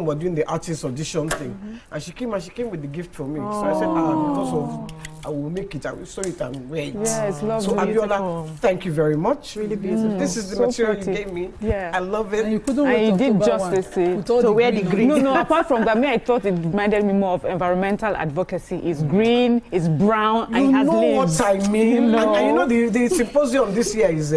we're doing the artist audition thing, and she came with the gift for me. So I said, because of I will make it, I will sew it and wear it. Yeah, it's lovely. So Abiola, thank you very much. Really beautiful. This is the So material pretty. you gave me. Yeah. I love it. And you couldn't And wait you did October justice 1. to So wear the green. No, apart from that, I thought it reminded me more of environmental advocacy. It's green, it's brown, and it has know leaves. what I mean? No. And you know the symposium this year is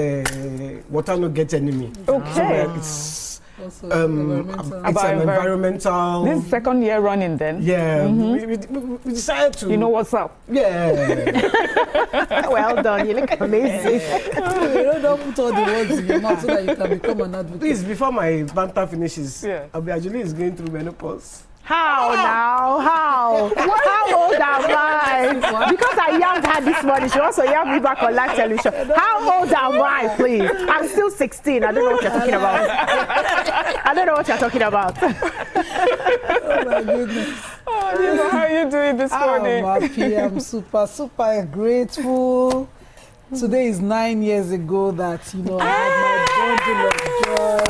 Water No Get Enemy. Okay. So, it's Also, it's About an environmental. This is second year running then. Yeah, we decided to. You know what's up. Yeah. Well done. You look amazing. don't put all the words in your mouth so that you can become an advocate. Please, before my banter finishes, Yeah. Abiajuli is going through menopause. How now? How? How old am I? Because I yelled her this morning, she also yelled me back on live television. How old am I, please? I'm still 16. I don't know what you're talking about. I don't know what you're talking about. Oh my goodness. Oh, Nima, how are you doing this morning? I'm happy. I'm super grateful. Today is 9 years ago that, I had my bundle of joy.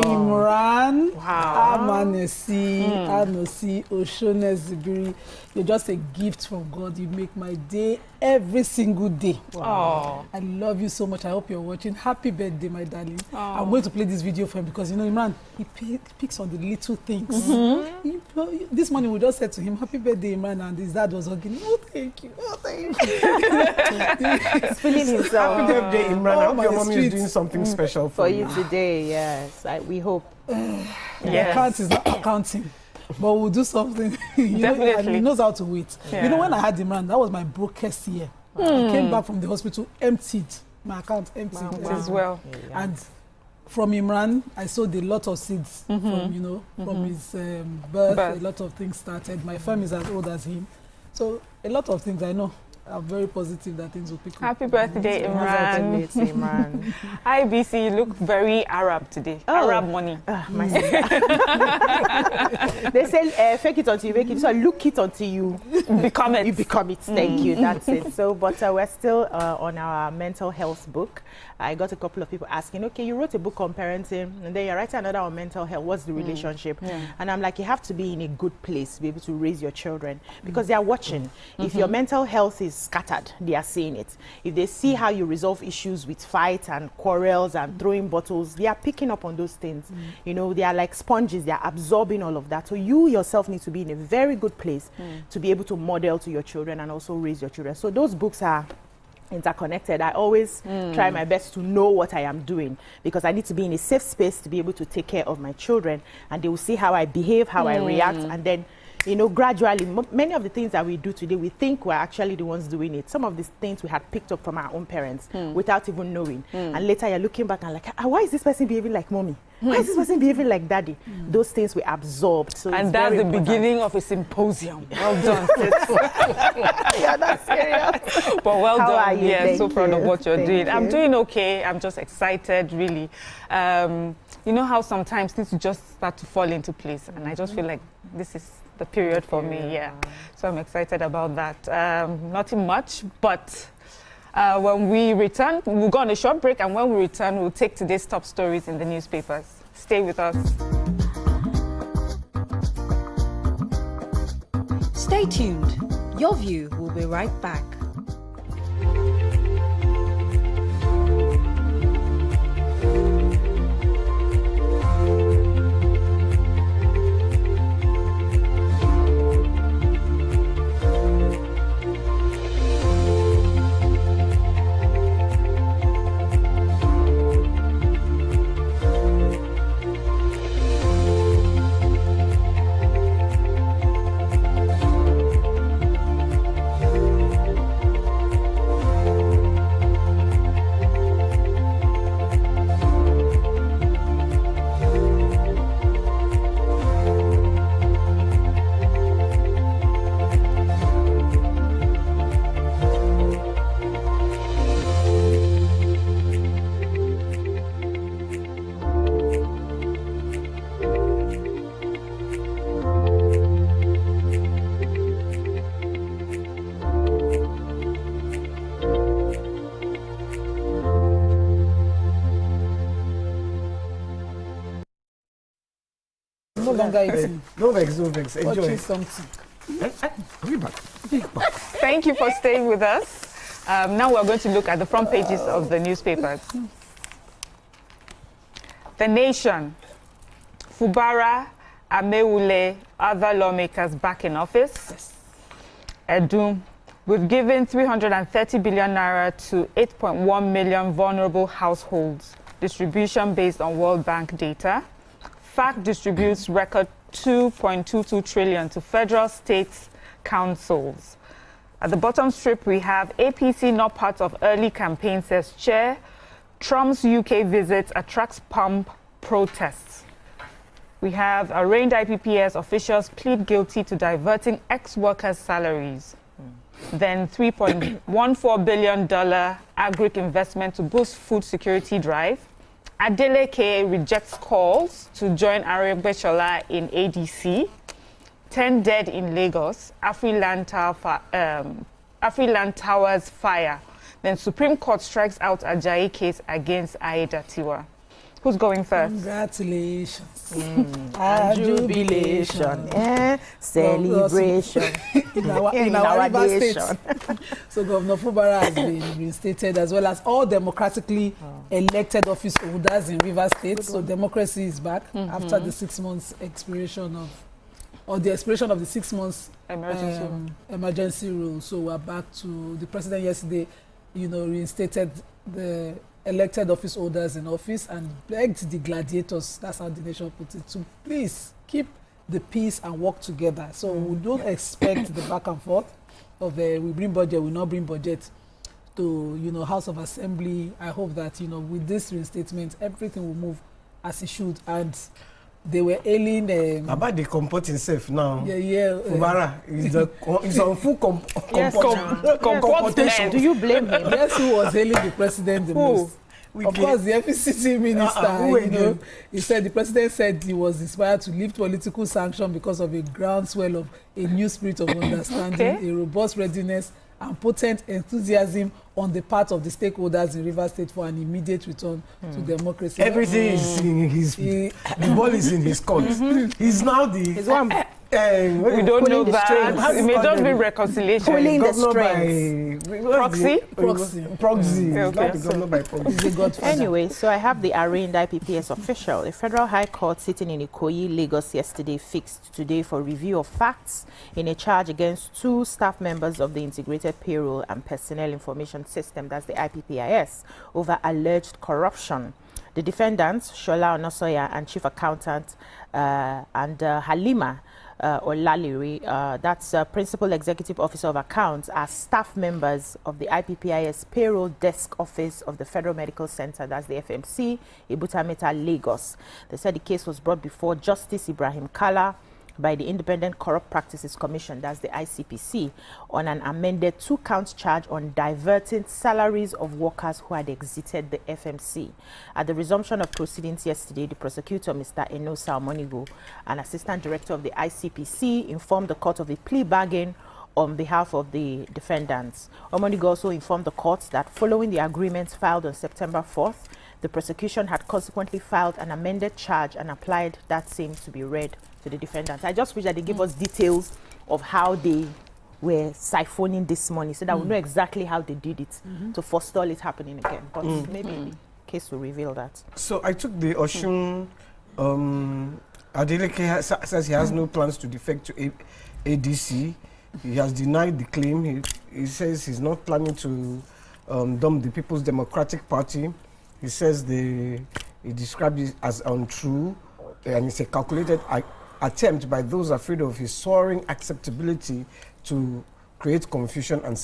Imran, Amanesi, Anosi, Oshonezibiri. You're just a gift from God. You make my day every single day. Wow. I love you so much. I hope you're watching. Happy birthday, my darling. I'm going to play this video for him because, Imran, he picks on the little things. This morning we just said to him, happy birthday, Imran, and his dad was hugging him. Oh, thank you. Oh, thank you. He's feeling himself. Happy birthday, Imran. I hope my your mommy is streets. doing something special for For you today, yes. We hope. The account is not accounting. But we'll do something. Definitely. And he knows how to wait. Yeah. When I had Imran, that was my brokest year. I came back from the hospital emptied. My account emptied. As well. And from Imran, I sowed a lot of seeds from, from his birth. A lot of things started. My firm is as old as him. So a lot of things I know. I'm very positive that things will pick up. Happy birthday, Imran. Imran. Hi, BC. You look very Arab today. Arab money. My sister. They say fake it until you make it. So look it until you Become it. You become it. Thank you. That's it. So, but we're still on our mental health book. I got a couple of people asking, okay, you wrote a book on parenting, and then you're writing another on mental health. What's the relationship? And I'm like, you have to be in a good place to be able to raise your children because they are watching. If your mental health is scattered, they are seeing it. If they see how you resolve issues with fights and quarrels and throwing bottles, they are picking up on those things. They are like sponges. They are absorbing all of that. So you yourself need to be in a very good place to be able to model to your children and also raise your children. So those books are interconnected. I always try my best to know what I am doing because I need to be in a safe space to be able to take care of my children, and they will see how I behave, how I react, and then gradually many of the things that we do today, we think we're actually the ones doing it. Some of these things we had picked up from our own parents without even knowing, and later you're looking back and like, why is this person behaving like mommy? Why is this person behaving like daddy? Those things we absorbed. So and that's the beginning of a symposium. Well done. Yeah, that's serious. But well How done. are you? Yeah, Thank so proud of you. what you're Thank doing. I'm you. doing okay. I'm just excited, really. You know how sometimes things just start to fall into place, and I just feel like this is the period for me. Yeah. So I'm excited about that. Nothing much, but when we return, we'll go on a short break, and when we return, we'll take today's top stories in the newspapers. Stay with us. Stay tuned. Your View will be right back. hunger eating. No vex. Enjoy. Watching something. I'll be back. Thank you for staying with us. Now we're going to look at the front pages of the newspapers. The Nation, Fubara, Ameule, other lawmakers back in office. Yes. Edu, we've given 330 billion naira to 8.1 million vulnerable households. Distribution based on World Bank data. FAC distributes record 2.22 trillion to federal states councils. At the bottom strip, we have APC not part of early campaign, says Chair. Trump's UK visit attracts pump protests. We have arraigned IPPS officials plead guilty to diverting ex-workers' salaries. Then $3.14 billion agric investment to boost food security drive. Adeleke rejects calls to join Aregbesola in ADC. 10 dead in Lagos. Afriland Towers fire. Then Supreme Court strikes out Ajayi case against Aida Tiwa. Who's going first? Congratulations. Jubilation. Celebration. in our Rivers State. So Governor Fubara has been reinstated, as well as all democratically elected office holders in Rivers State. So democracy is back after the 6 months expiration of, or the expiration of the 6 months emergency rule. So we're back to the president yesterday, reinstated the elected office holders in office and begged the gladiators, that's how the Nation put it, to please keep the peace and work together. So we don't expect the back and forth of we bring budget, we not bring budget to House of Assembly. I hope that with this reinstatement everything will move as it should. And they were ailing about the comport himself now. Fubara is on full comportation. Do you blame him? Guess who was hailing the president the most? Of course, the FCC minister. He said the president said he was inspired to lift political sanction because of a groundswell of a new spirit of understanding, a robust readiness, and potent enthusiasm on the part of the stakeholders in Rivers State for an immediate return to democracy. Everything is in his. The ball is in his court. He's now the. We don't know that. It may just be reconciliation. Pulling the strings. Proxy. Okay. Anyway, so I have the arraigned IPPS official. A federal high court sitting in Ikoyi, Lagos yesterday fixed today for review of facts in a charge against 2 staff members of the Integrated Payroll and Personnel Information System, that's the IPPIS, over alleged corruption. The defendants, Shola Onosoya and Chief Accountant and Halima Olaliri, that's Principal Executive Officer of Accounts, are staff members of the IPPIS Payroll Desk Office of the Federal Medical Center, that's the FMC, Ibutameta, Lagos. They said the case was brought before Justice Ibrahim Kala by the Independent Corrupt Practices Commission, that's the ICPC, on an amended 2-count charge on diverting salaries of workers who had exited the FMC. At the resumption of proceedings yesterday, the prosecutor, Mr. Enosa Omonigo, an assistant director of the ICPC, informed the court of a plea bargain on behalf of the defendants. Omonigo also informed the court that following the agreements filed on September 4th, the prosecution had consequently filed an amended charge and applied that same to be read to the defendants. I just wish that they give us details of how they were siphoning this money so that we know exactly how they did it to forestall it happening again. But maybe the case will reveal that. So I took the Oshun. Adeleke says he has no plans to defect to ADC. He has denied the claim. He says he's not planning to dump the People's Democratic Party. He says he described it as untrue, and it's a calculated attempt by those afraid of his soaring acceptability to create confusion and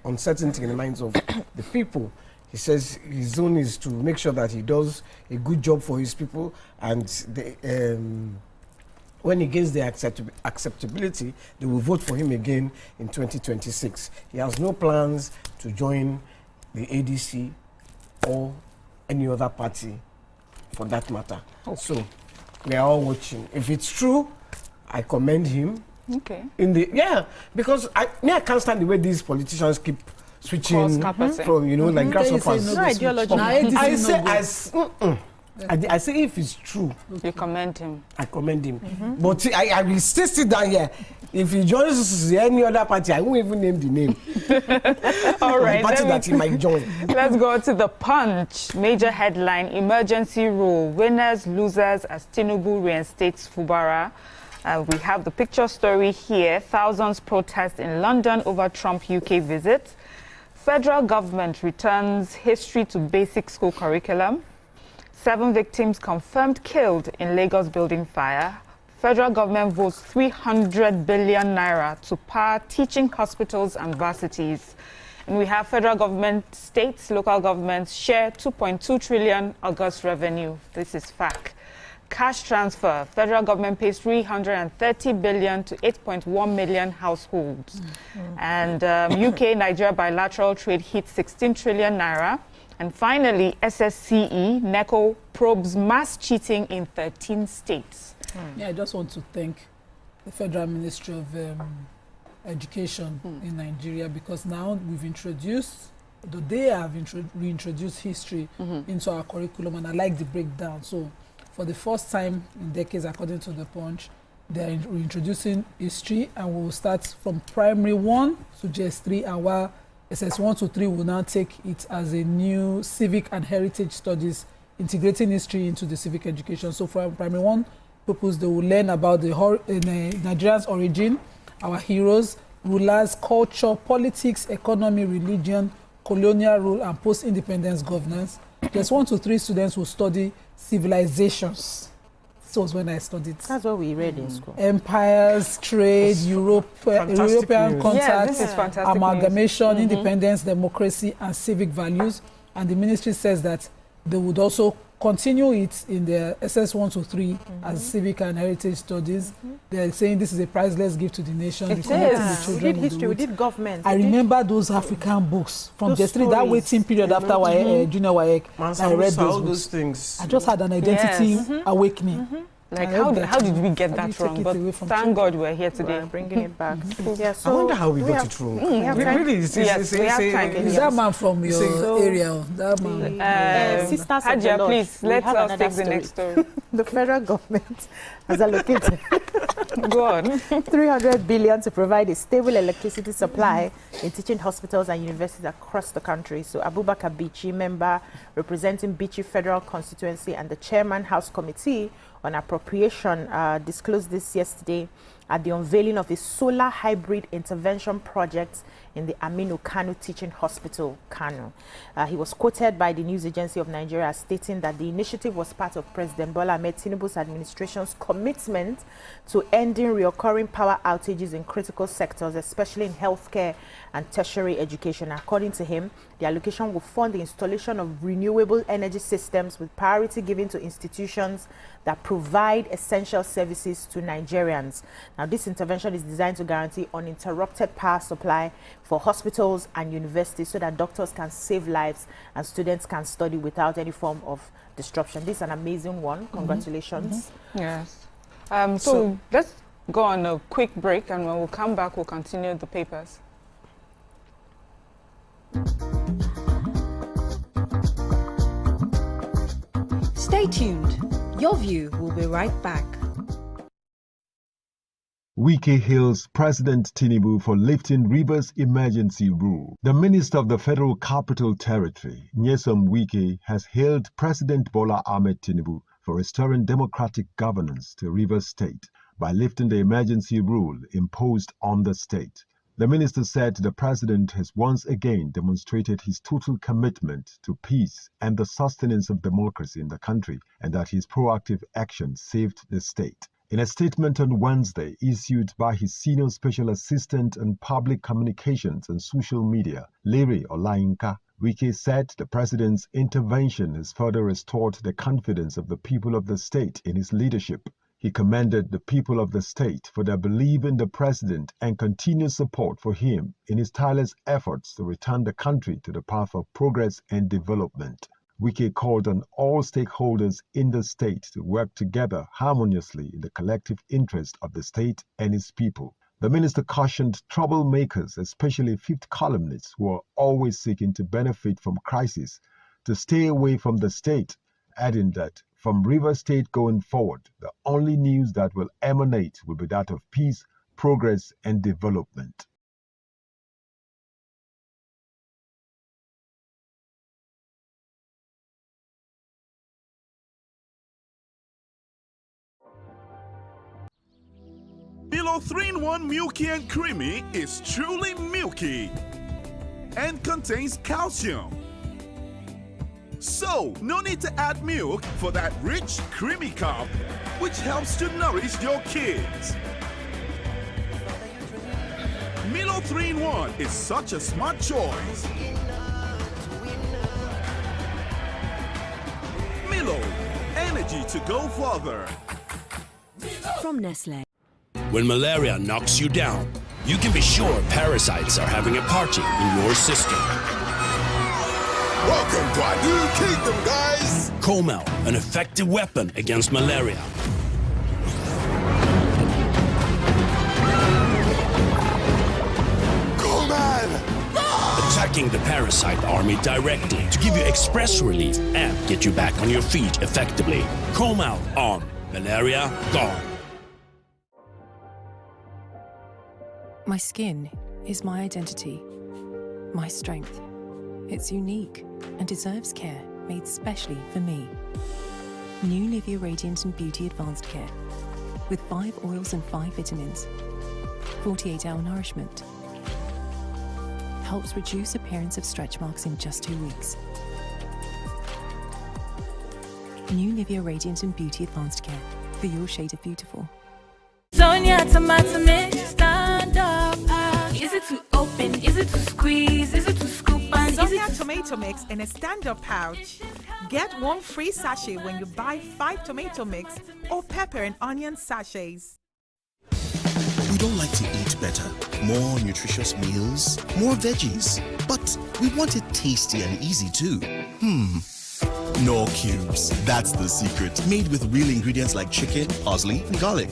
uncertainty in the minds of the people. He says his zone is to make sure that he does a good job for his people, and when he gains the acceptability, they will vote for him again in 2026. He has no plans to join the ADC or any other party for that matter. Okay. So we are all watching. If it's true, I commend him. Okay. Because I can't stand the way these politicians keep switching from, like grasshoppers. No ideology. I say if it's true, you commend him. I commend him. But I will still sit down here. If he joins any other party, I won't even name the name. All right. The party that he might join. Let's go to the Punch. Major headline: emergency rule. Winners, losers as Tinubu reinstates Fubara. We have the picture story here. Thousands protest in London over Trump UK visit. Federal government returns history to basic school curriculum. 7 victims confirmed killed in Lagos building fire. Federal government votes 300 billion naira to power teaching hospitals and varsities. And we have federal government, states, local governments share 2.2 trillion August revenue. This is fact. Cash transfer. Federal government pays 330 billion to 8.1 million households. And UK-Nigeria bilateral trade hits 16 trillion naira. And finally, SSCE, NECO probes mass cheating in 13 states. Yeah, I just want to thank the Federal Ministry of Education in Nigeria, because now we've introduced, they have reintroduced history into our curriculum, and I like the breakdown. So for the first time in decades, according to the Punch, they are reintroducing history, and we will start from primary 1 to JS3, and while SS1 to 3 will now take it as a new civic and heritage studies, integrating history into the civic education. So from primary 1 pupils, they will learn about the Nigeria's origin, our heroes, rulers, culture, politics, economy, religion, colonial rule, and post-independence governance. JS1 to 3 students will study civilizations. This was when I studied. That's what we read in school. Empires, trade, European contacts, yeah, this is fantastic amalgamation, independence, democracy, and civic values. And the ministry says that they would also continue it in the SS1 to 3 as civic and heritage studies. They're saying this is a priceless gift to the nation. It is. The children We did history, we did government. I remember those African books from JS3, that waiting period after junior WAEC. I read those things. I just had an identity awakening. Like, how did we get that wrong? But thank God we're here today. We're bringing it back. Yeah, I wonder how we got it wrong. We have time. Is that man from your area? That man. Sisters of the Hajia, Lord, please, we let have us another take the next story. The federal government has allocated Go on. 300 billion to provide a stable electricity supply in teaching hospitals and universities across the country. So Abubakar Bichi, member representing Bichi Federal Constituency and the chairman House Committee on Appropriation, disclosed this yesterday at the unveiling of a solar hybrid intervention project in the Aminu Kano Teaching Hospital, Kano. He was quoted by the news agency of Nigeria stating that the initiative was part of President Bola Ahmed Tinubu's administration's commitment to ending recurring power outages in critical sectors, especially in healthcare and tertiary education. According to him, the allocation will fund the installation of renewable energy systems with priority given to institutions that provide essential services to Nigerians. Now, this intervention is designed to guarantee uninterrupted power supply for hospitals and universities so that doctors can save lives and students can study without any form of disruption. This is an amazing one. Congratulations. Yes. So let's go on a quick break, and when we'll come back, we'll continue the papers. Stay tuned. Your View will be right back. Wike hails President Tinubu for lifting Rivers emergency rule. The Minister of the Federal Capital Territory, Nyesom Wike, has hailed President Bola Ahmed Tinubu for restoring democratic governance to Rivers State by lifting the emergency rule imposed on the state. The minister said the president has once again demonstrated his total commitment to peace and the sustenance of democracy in the country, and that his proactive action saved the state. In a statement on Wednesday issued by his senior special assistant on public communications and social media, Larry Olayinka, Wike said the president's intervention has further restored the confidence of the people of the state in his leadership. He commended the people of the state for their belief in the president and continued support for him in his tireless efforts to return the country to the path of progress and development. Wike called on all stakeholders in the state to work together harmoniously in the collective interest of the state and its people. The minister cautioned troublemakers, especially fifth columnists who are always seeking to benefit from crisis, to stay away from the state adding that from Rivers State going forward, the only news that will emanate will be that of peace, progress, and development. Milo 3-in-1 Milky and Creamy is truly milky and contains calcium. So, no need to add milk for that rich, creamy cup, which helps to nourish your kids. Milo 3-in-1 is such a smart choice. Milo, energy to go further. From Nestle. When malaria knocks you down, you can be sure parasites are having a party in your system. Welcome to our new kingdom, guys! Comel, an effective weapon against malaria. Attacking the parasite army directly to give you express relief and get you back on your feet effectively. Comel on. Malaria gone. My skin is my identity, my strength. It's unique and deserves care made specially for me. New Nivea Radiant and Beauty Advanced Care with 5 oils and 5 vitamins. 48-hour nourishment. Helps reduce appearance of stretch marks in just 2 weeks. New Nivea Radiant and Beauty Advanced Care for your shade of beautiful. Sonia tomato mix, stand up. Is it to open? Is it to squeeze? Is it to scoop? And Sonia tomato mix in a stand-up pouch. Get 1 free sachet when you buy 5 tomato mix or pepper and onion sachets. We don't like to eat better, more nutritious meals, more veggies, but we want it tasty and easy too. No cubes, that's the secret. Made with real ingredients like chicken, parsley, and garlic,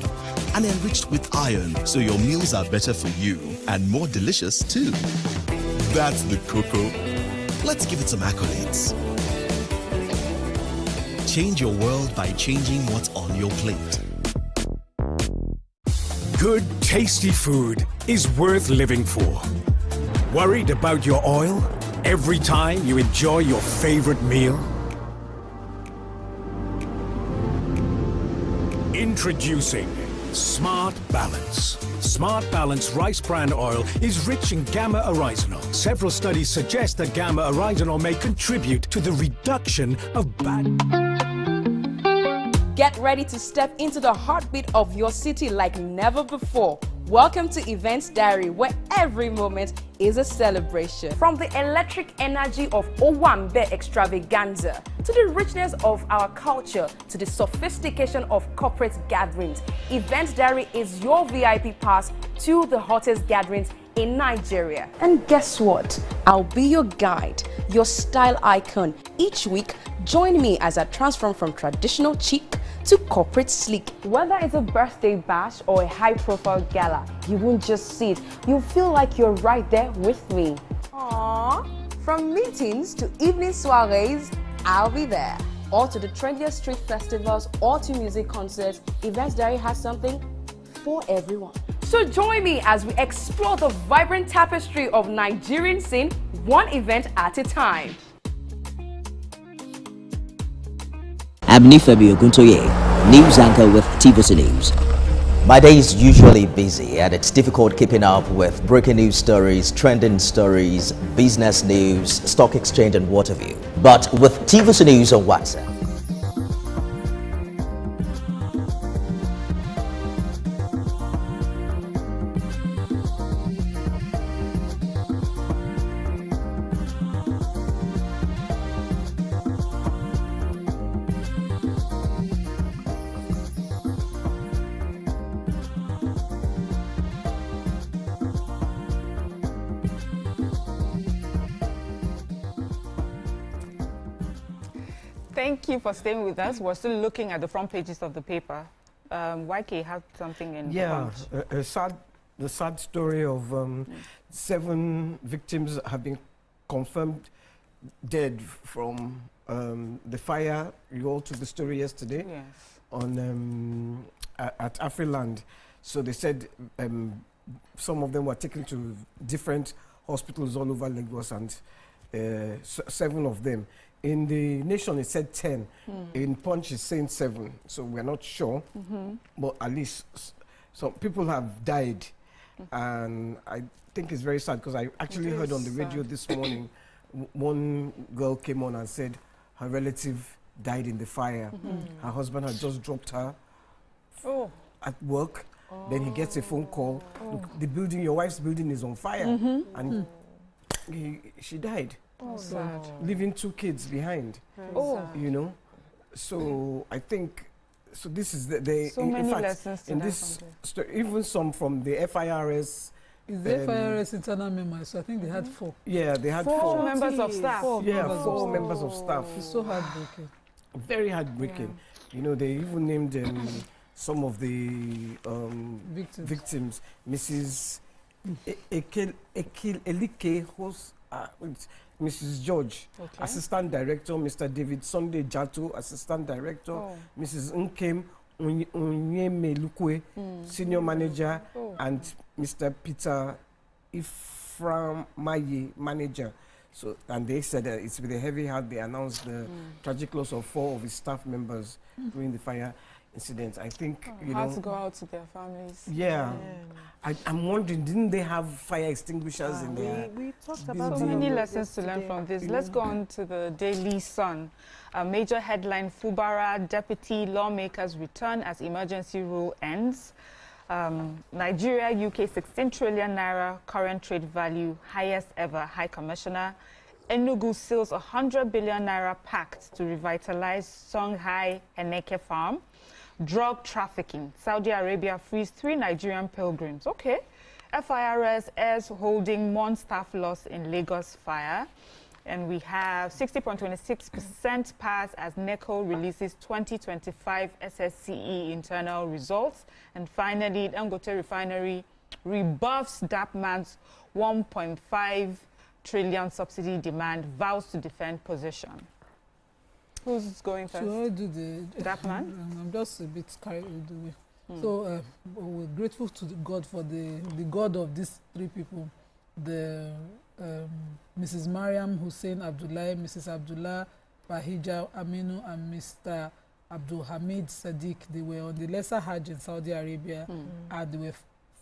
and enriched with iron, so your meals are better for you and more delicious too. That's the cocoa. Let's give it some accolades. Change your world by changing what's on your plate. Good, tasty food is worth living for. Worried about your oil every time you enjoy your favorite meal? Introducing Smart Balance. Smart Balance rice bran oil is rich in gamma oryzanol. Several studies suggest that gamma oryzanol may contribute to the reduction of bad. Get ready to step into the heartbeat of your city like never before. Welcome to Events Diary, where every moment is a celebration. From the electric energy of Owambe extravaganza, to the richness of our culture, to the sophistication of corporate gatherings, Events Diary is your VIP pass to the hottest gatherings in Nigeria. And guess what? I'll be your guide, your style icon. Each week, join me as I transform from traditional chic to corporate sleek. Whether it's a birthday bash or a high-profile gala, you won't just see it, you'll feel like you're right there with me. Aww. From meetings to evening soirees, I'll be there. Or to the trendiest street festivals or to music concerts, Events Diary has something for everyone. So join me as we explore the vibrant tapestry of Nigerian scene, one event at a time. I'm Nifemi Oguntoye, news anchor with TVC News. My day is usually busy and it's difficult keeping up with breaking news stories, trending stories, business news, stock exchange and what have you. But with TVC News on WhatsApp, Thank you for staying with us. We're still looking at the front pages of the paper. YK had something in the sad story of 7 victims have been confirmed dead from the fire. You all took the story yesterday. Yes. On at Afriland. So they said some of them were taken to different hospitals all over Lagos, and 7 of them. In the Nation, it said 10. In Punch, it's saying 7. So we're not sure. But at least some people have died. And I think it's very sad because I actually heard on the radio this morning, one girl came on and said her relative died in the fire. Her husband had just dropped her at work. Then he gets a phone call. Look, the building, your wife's building is on fire. And she died. Sad. Leaving 2 kids behind. You know. So I think, so this is the so many lessons to in this story, even some from the FIRS. Is the FIRS internal members? So I think they had 4. Yeah, they had 4 members of staff. 4 members of staff. It's so heartbreaking. Very heartbreaking. You know, they even named some of the victims. Mrs. Elike, who's Mrs. George, Assistant Director, Mr. David Sunday Jato, Assistant Director, Mrs. Nkem Onyemelukwe, Senior Manager, and Mr. Peter Iframaye, Manager. So, and they said that it's with a heavy heart they announced the tragic loss of 4 of his staff members during the fire incident. I think, you know, to go out to their families. Yeah. I'm wondering, didn't they have fire extinguishers in there? We talked about so many lessons to learn from this. Let's go on to the Daily Sun. A major headline: Fubara deputy lawmakers return as emergency rule ends. Nigeria, UK 16 trillion naira current trade value, highest ever. High Commissioner. Enugu seals 100 billion naira pact to revitalize Songhai Eneke farm. Drug trafficking. Saudi Arabia frees 3 Nigerian pilgrims. Okay. FIRS airs holding one staff loss in Lagos fire. And we have 60.26% pass as NECO releases 2025 SSCE internal results. And finally, Dangote Refinery rebuffs DAPMan's 1.5 trillion subsidy demand, vows to defend position. Who's going first? So I do the DAPMan? I'm just a bit carried away. So we're grateful to God for the God of these 3 people. The Mrs. Mariam Hussein Abdullah, Mrs. Abdullah Bahija Aminu, and Mr. Abdul Hamid Sadiq. They were on the Lesser Hajj in Saudi Arabia, and they were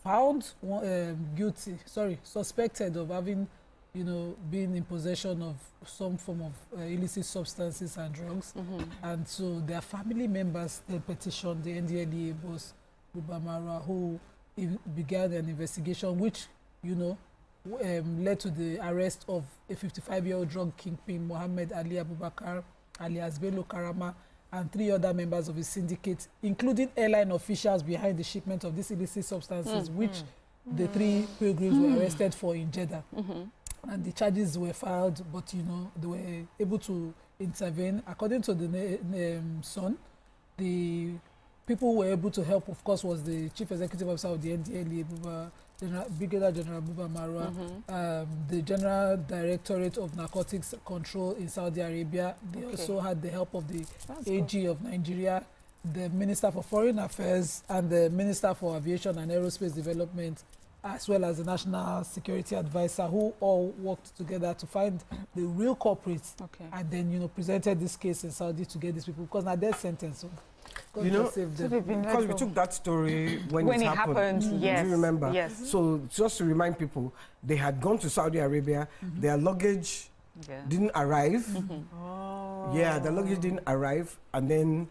found suspected of having, you know, being in possession of some form of illicit substances and drugs. And so their family members, they petitioned the NDLEA boss, Buba Marwa, who began an investigation which, you know, led to the arrest of a 55-year-old drug kingpin, Mohammed Ali Abubakar, alias Bello Karama, and 3 other members of his syndicate, including airline officials behind the shipment of these illicit substances, which the 3 pilgrims were arrested for in Jeddah. And the charges were filed, but, you know, they were able to intervene. According to the Sun, the people who were able to help, of course, was the Chief Executive Officer of the NDLEA, Brigadier General Buba Marwa, the General Directorate of Narcotics Control in Saudi Arabia. They also had the help of the AG of Nigeria, the Minister for Foreign Affairs, and the Minister for Aviation and Aerospace Development, as well as the National Security Advisor, who all worked together to find the real culprits, and then, you know, presented this case in Saudi to get these people, because now they're sentenced. So you know, because we took that story when it happened. Yes. Do you remember? Yes. So just to remind people, they had gone to Saudi Arabia. Their luggage didn't arrive. Yeah, the luggage didn't arrive, and then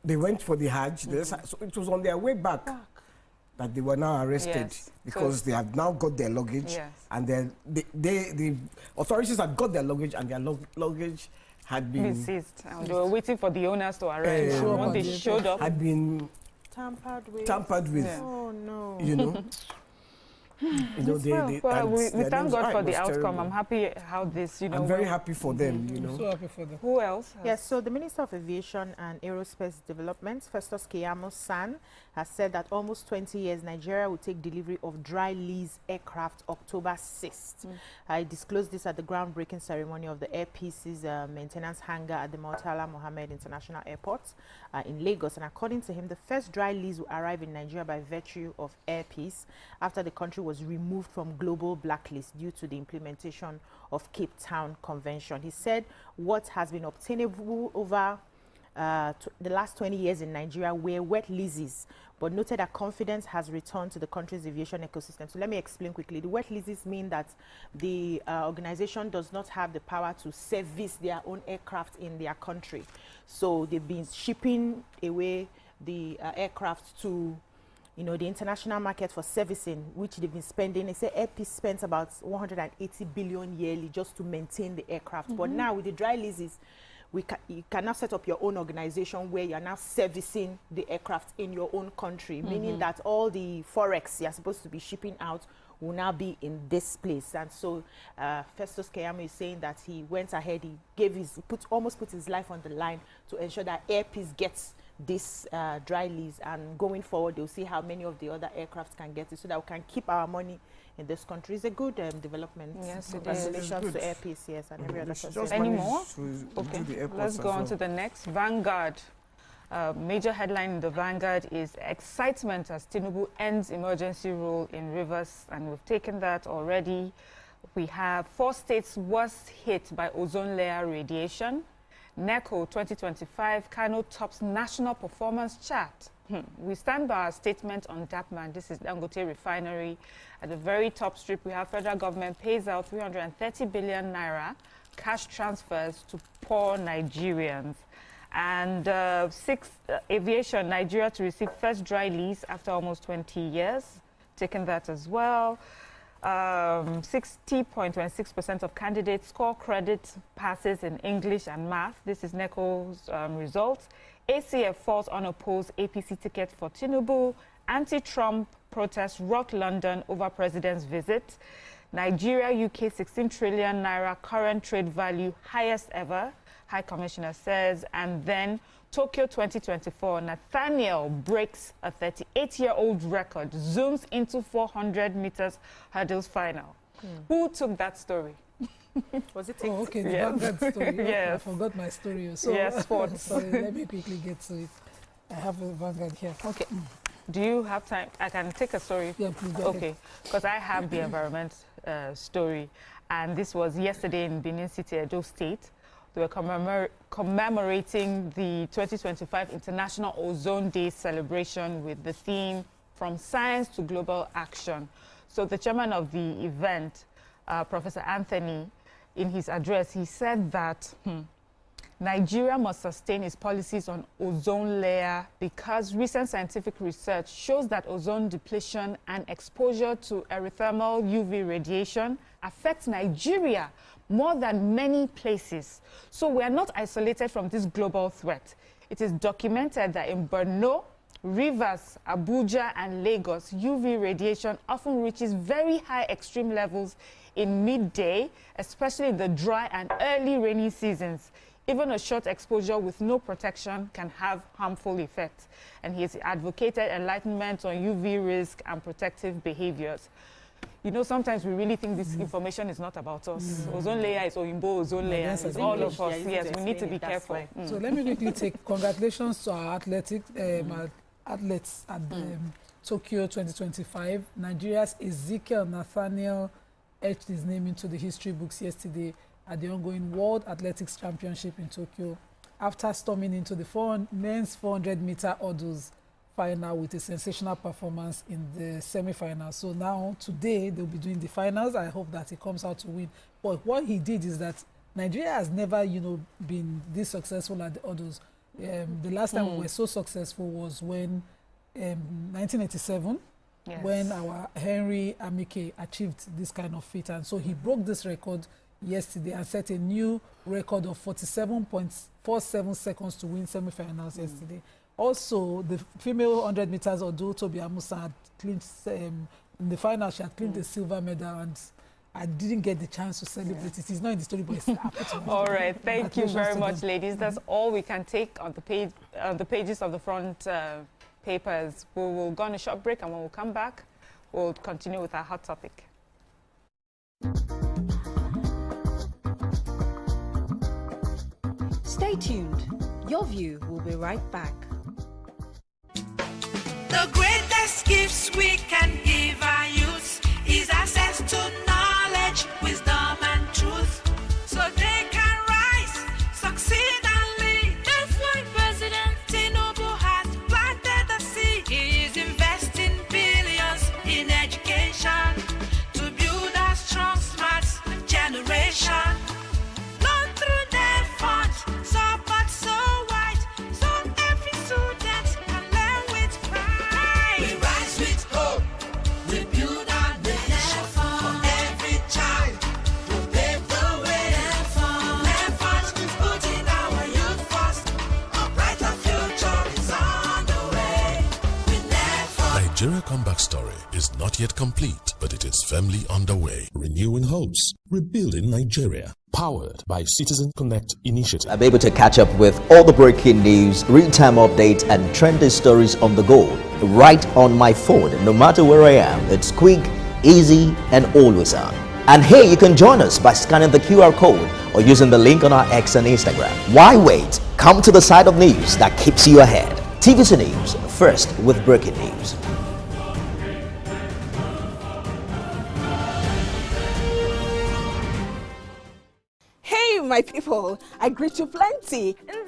they went for the Hajj. So it was on their way back that they were now arrested because they had now got their luggage, and then the authorities had got their luggage, and their luggage had been seized. They were waiting for the owners to arrive. When they showed up, had been tampered with. Oh no! You know. You know, we thank God for the outcome. Terrible. I'm happy how this, you know. I'm very happy for them, you know. I'm so happy for them. Who else? Yes, so the Minister of Aviation and Aerospace Development, Festus Keyamo-San, has said that almost 20 years, Nigeria will take delivery of dry lease aircraft October 6th. I disclosed this at the groundbreaking ceremony of the Air Peace's maintenance hangar at the Murtala Mohammed International Airport in Lagos. And according to him, the first dry lease will arrive in Nigeria by virtue of Air Peace after the country was removed from global blacklist due to the implementation of Cape Town Convention. He said what has been obtainable over the last 20 years in Nigeria were wet leases, but noted that confidence has returned to the country's aviation ecosystem. So let me explain quickly. The wet leases mean that the organization does not have the power to service their own aircraft in their country. So they've been shipping away the aircraft to the international market for servicing, which they've been spending. They say Air Peace spends about 180 billion yearly just to maintain the aircraft. But now with the dry leases, you can now set up your own organization where you're now servicing the aircraft in your own country, meaning that all the forex you're supposed to be shipping out will now be in this place. And so Festus Keyamo is saying that he went ahead, he almost put his life on the line to ensure that Air Peace gets this dry lease, and going forward they'll see how many of the other aircrafts can get it so that we can keep our money in this country. It's a good development. Yes, congratulations to Air Peace, yes, and every other person. Any more? Okay, let's go on to the next. Vanguard. Major headline in the Vanguard is excitement as Tinubu ends emergency rule in Rivers, and we've taken that already. We have 4 states worst hit by ozone layer radiation. NECO 2025, Kano tops national performance chart. We stand by our statement on Dapman. This is Dangote Refinery. At the very top strip, we have federal government pays out 330 billion naira cash transfers to poor Nigerians. And aviation, Nigeria to receive first dry lease after almost 20 years. Taken that as well. 60.26% of candidates score credit passes in English and math. This is NECO's results. ACF falls unopposed APC ticket for Tinubu. Anti-Trump protests rock London over president's visit. Nigeria, UK 16 trillion naira current trade value, highest ever, High Commissioner says. And then Tokyo 2024, Nathaniel breaks a 38-year-old record, zooms into 400 meters hurdles final. Who took that story? Was it? Oh, okay, the yes. Vanguard story. Yes. I forgot my story. So, yes, sports. Sorry, let me quickly get to it. I have a Vanguard here. Okay. Do you have time? I can take a story. Yeah, please go Okay, because I have the environment story, and this was yesterday in Benin City, Edo State. They were commemorating the 2025 International Ozone Day celebration with the theme From Science to Global Action. So the chairman of the event, Professor Anthony, in his address, he said that Nigeria must sustain its policies on ozone layer because recent scientific research shows that ozone depletion and exposure to epithermal UV radiation affects Nigeria more than many places. So we are not isolated from this global threat. It is documented that in Borno, Rivers, Abuja, and Lagos, UV radiation often reaches very high extreme levels in midday, especially in the dry and early rainy seasons. Even a short exposure with no protection can have harmful effects. And he has advocated enlightenment on UV risk and protective behaviors. You know, sometimes we really think this information is not about us. Ozone layer is Oyinbo ozone layer. It's all of us. Yes, we need to be careful. So let me quickly take congratulations to our athletes at Tokyo 2025. Nigeria's Ezekiel Nathaniel etched his name into the history books yesterday at the ongoing World Athletics Championship in Tokyo after storming into the men's 400-meter hurdles final with a sensational performance in the semi-finals. So now, today, they'll be doing the finals. I hope that he comes out to win. But what he did is that Nigeria has never, been this successful at the hurdles. The last time we were so successful was when 1987, when our Henry Amike achieved this kind of feat. And so he broke this record yesterday and set a new record of 47.47 seconds to win semi-finals yesterday. Also, the female 100 meters Odu Tobi Amusa had clinched, in the final, she had clinched a silver medal, and I didn't get the chance to celebrate it. It's not in the story, but it's all right. Thank you very much, ladies. That's all we can take on the page, the pages of the front papers. We will go on a short break, and when we come back, we'll continue with our hot topic. Stay tuned. Your View will be right back. The greatest gifts we can give our youth is access to knowledge, wisdom, and truth, so they can rise, succeed, and lead. That's why President Tinubu has planted the seed. He is investing billions in education to build a strong, smart generation. Learn through their funds, support so wide, so every student can learn with pride. We rise with hope, we build our nation. For every child, we pave the way. Therefore, putting our youth first, a brighter future is on the way. Nigeria Comeback Story is not yet complete, but it is firmly underway. Renewing hopes, rebuilding Nigeria. Powered by Citizen Connect Initiative. I'm able to catch up with all the breaking news, real-time updates, and trending stories on the go right on my phone, no matter where I am. It's quick, easy, and always on. And here you can join us by scanning the QR code or using the link on our X and Instagram. Why wait? Come to the side of news that keeps you ahead. TVC News, first with breaking news. Hey, my people, I greet you plenty. My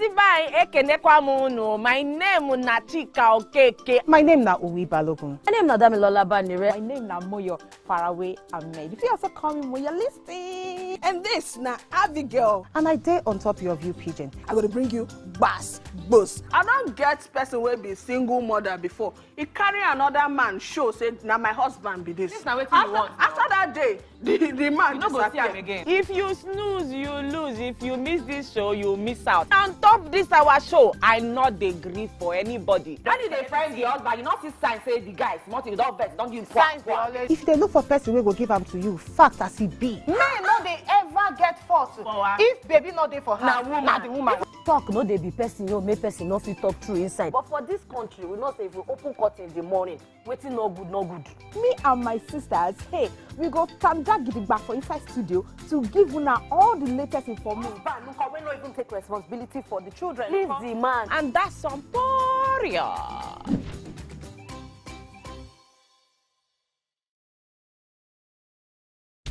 name is Nachika Okeke. My name is Uwi Balogun. My name is Damilola Banire. My name is Moyo Faraway Ahmed. If you also call me Moyo, listen. And this na Abigail. And I dare on top of your view pigeon. I'm going to bring you bass, boost. I don't get person will be single mother before. He carry another man show, say, now my husband be this. Now what you want. After that day, the man you no go see him again. If you snooze, you lose. If you miss this show, you miss out. On top this our show, I not dey gree for anybody. When you dey friend the husband, you not see sign say the guy smart, you don't vex, don't give signs. If they look for person wey go give am to you, fact as it be. Men no dey ever get fault. If baby not dey for her, na the woman. Talk no dey be person, you make person no fit talk true inside. But for this country, we know say if we open curtain in the morning, waiting no good, no good. Me and my sisters, hey, we go tanda gidigba for inside studio to give una all the latest information. Husband, we no even take responsibility for the children. Leave the man. And that's some poria.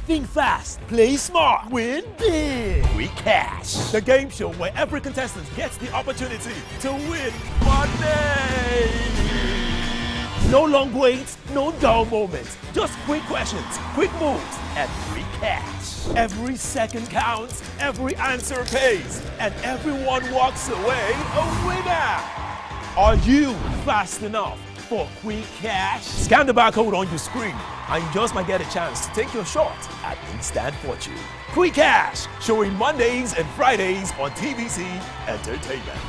Think fast, play smart, win big. Quick Cash, the game show where every contestant gets the opportunity to win money. No long waits, no dull moments. Just quick questions, quick moves, and free cash. Every second counts, every answer pays, and everyone walks away a winner. Are you fast enough for Quick Cash? Scan the barcode on your screen, and you just might get a chance to take your shot at instant fortune. Quick Cash, showing Mondays and Fridays on TVC Entertainment.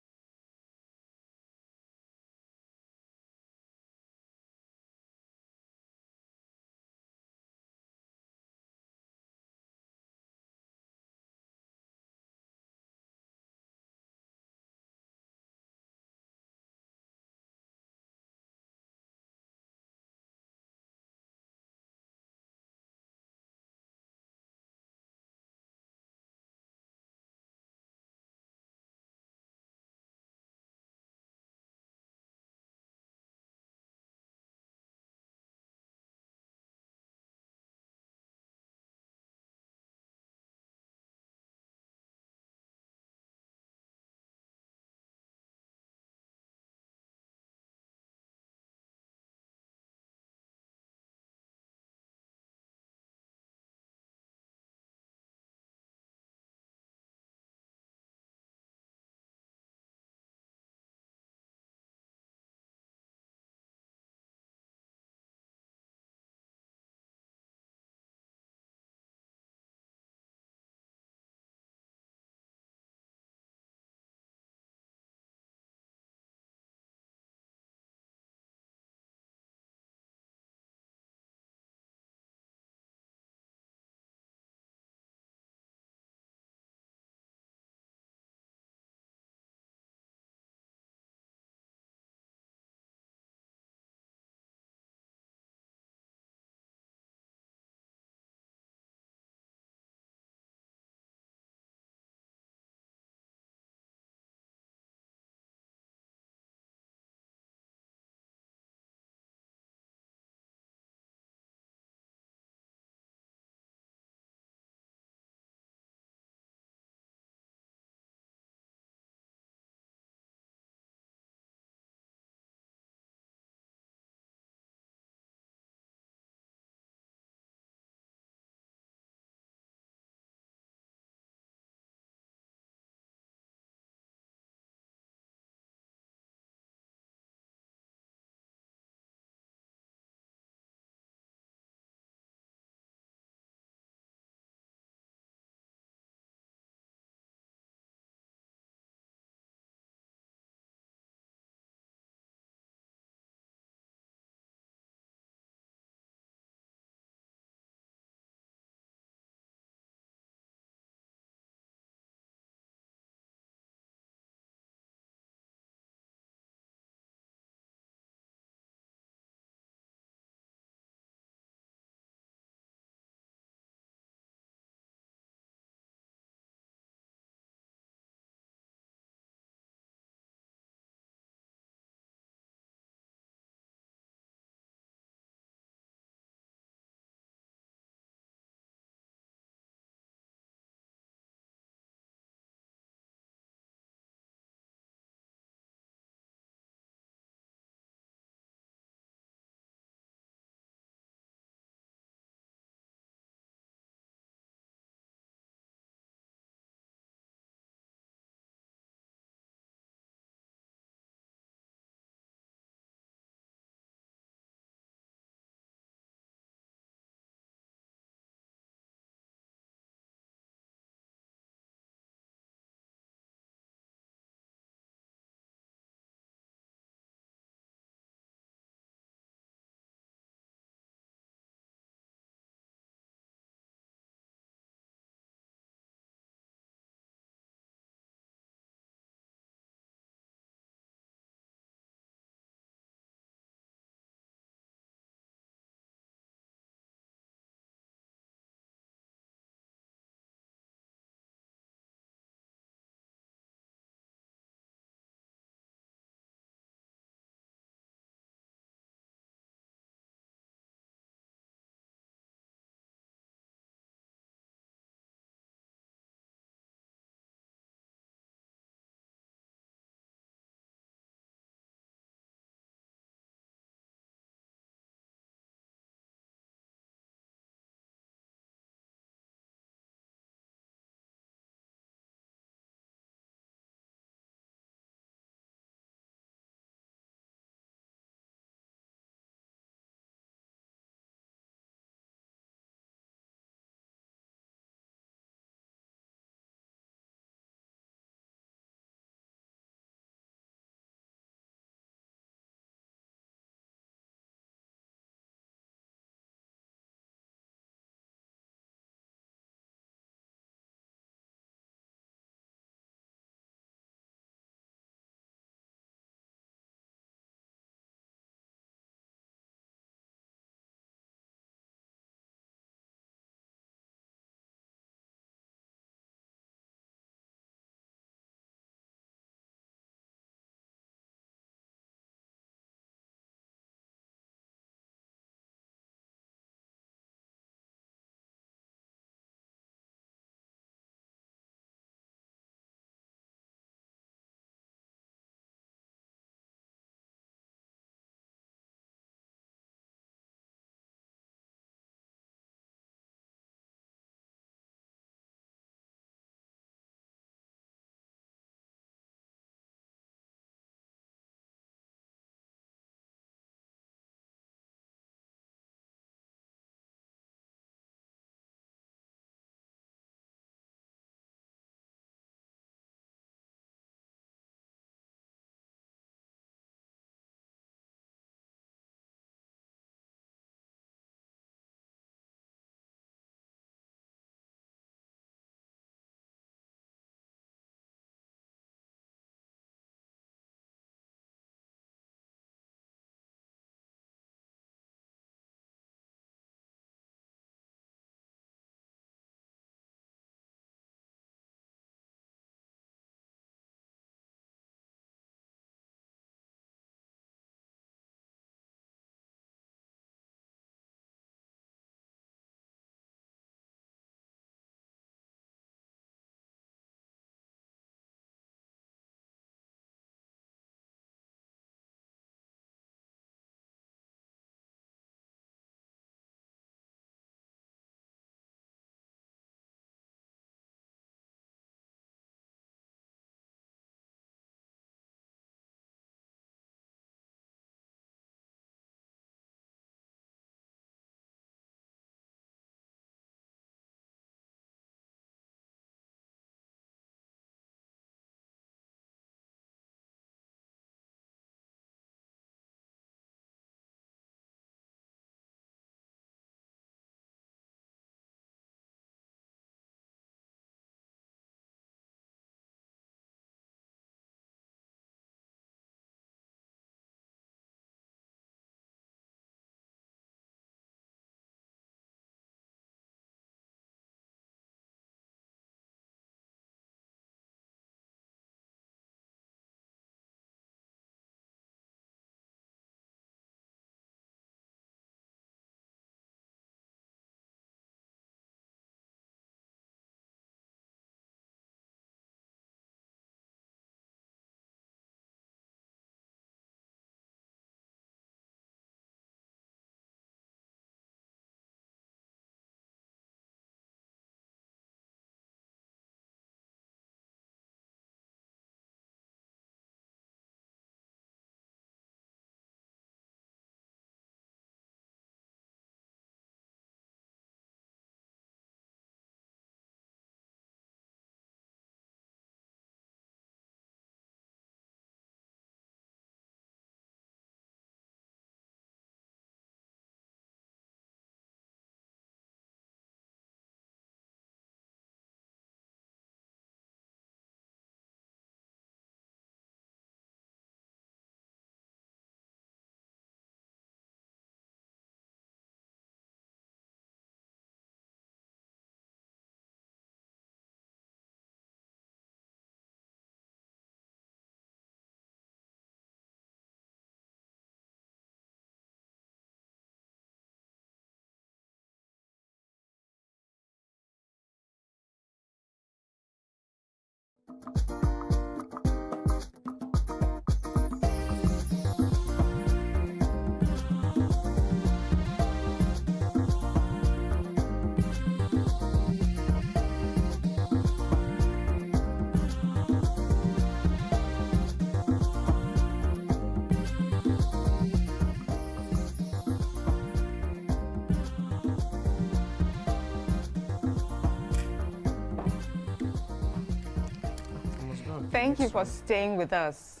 Thank you for staying with us.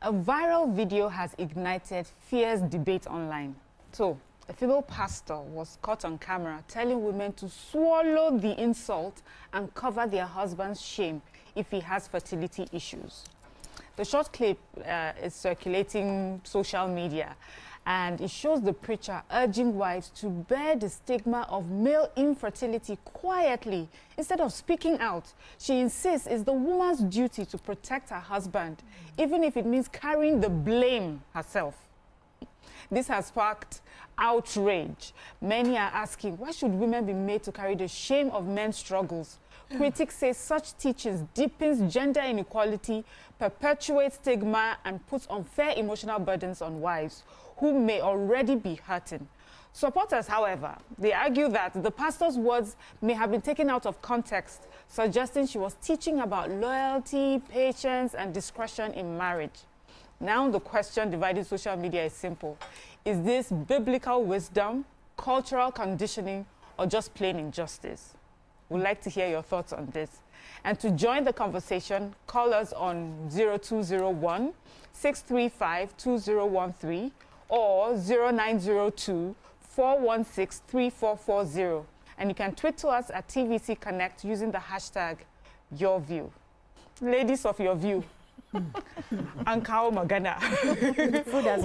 A viral video has ignited fierce debate online. So, a female pastor was caught on camera telling women to swallow the insult and cover their husband's shame if he has fertility issues. The short clip is circulating social media, and it shows the preacher urging wives to bear the stigma of male infertility quietly instead of speaking out. She insists it's the woman's duty to protect her husband, even if it means carrying the blame herself. This has sparked outrage. Many are asking, why should women be made to carry the shame of men's struggles? Critics say such teachings deepens gender inequality, perpetuates stigma, and puts unfair emotional burdens on wives who may already be hurting. Supporters, however, they argue that the pastor's words may have been taken out of context, suggesting she was teaching about loyalty, patience, and discretion in marriage. Now the question dividing social media is simple. Is this biblical wisdom, cultural conditioning, or just plain injustice? We'd like to hear your thoughts on this. And to join the conversation, call us on 0201 635 2013 or 0902 416 3440. And you can tweet to us at TVC Connect using the hashtag YourView. Ladies of Your View, Ankao Magana,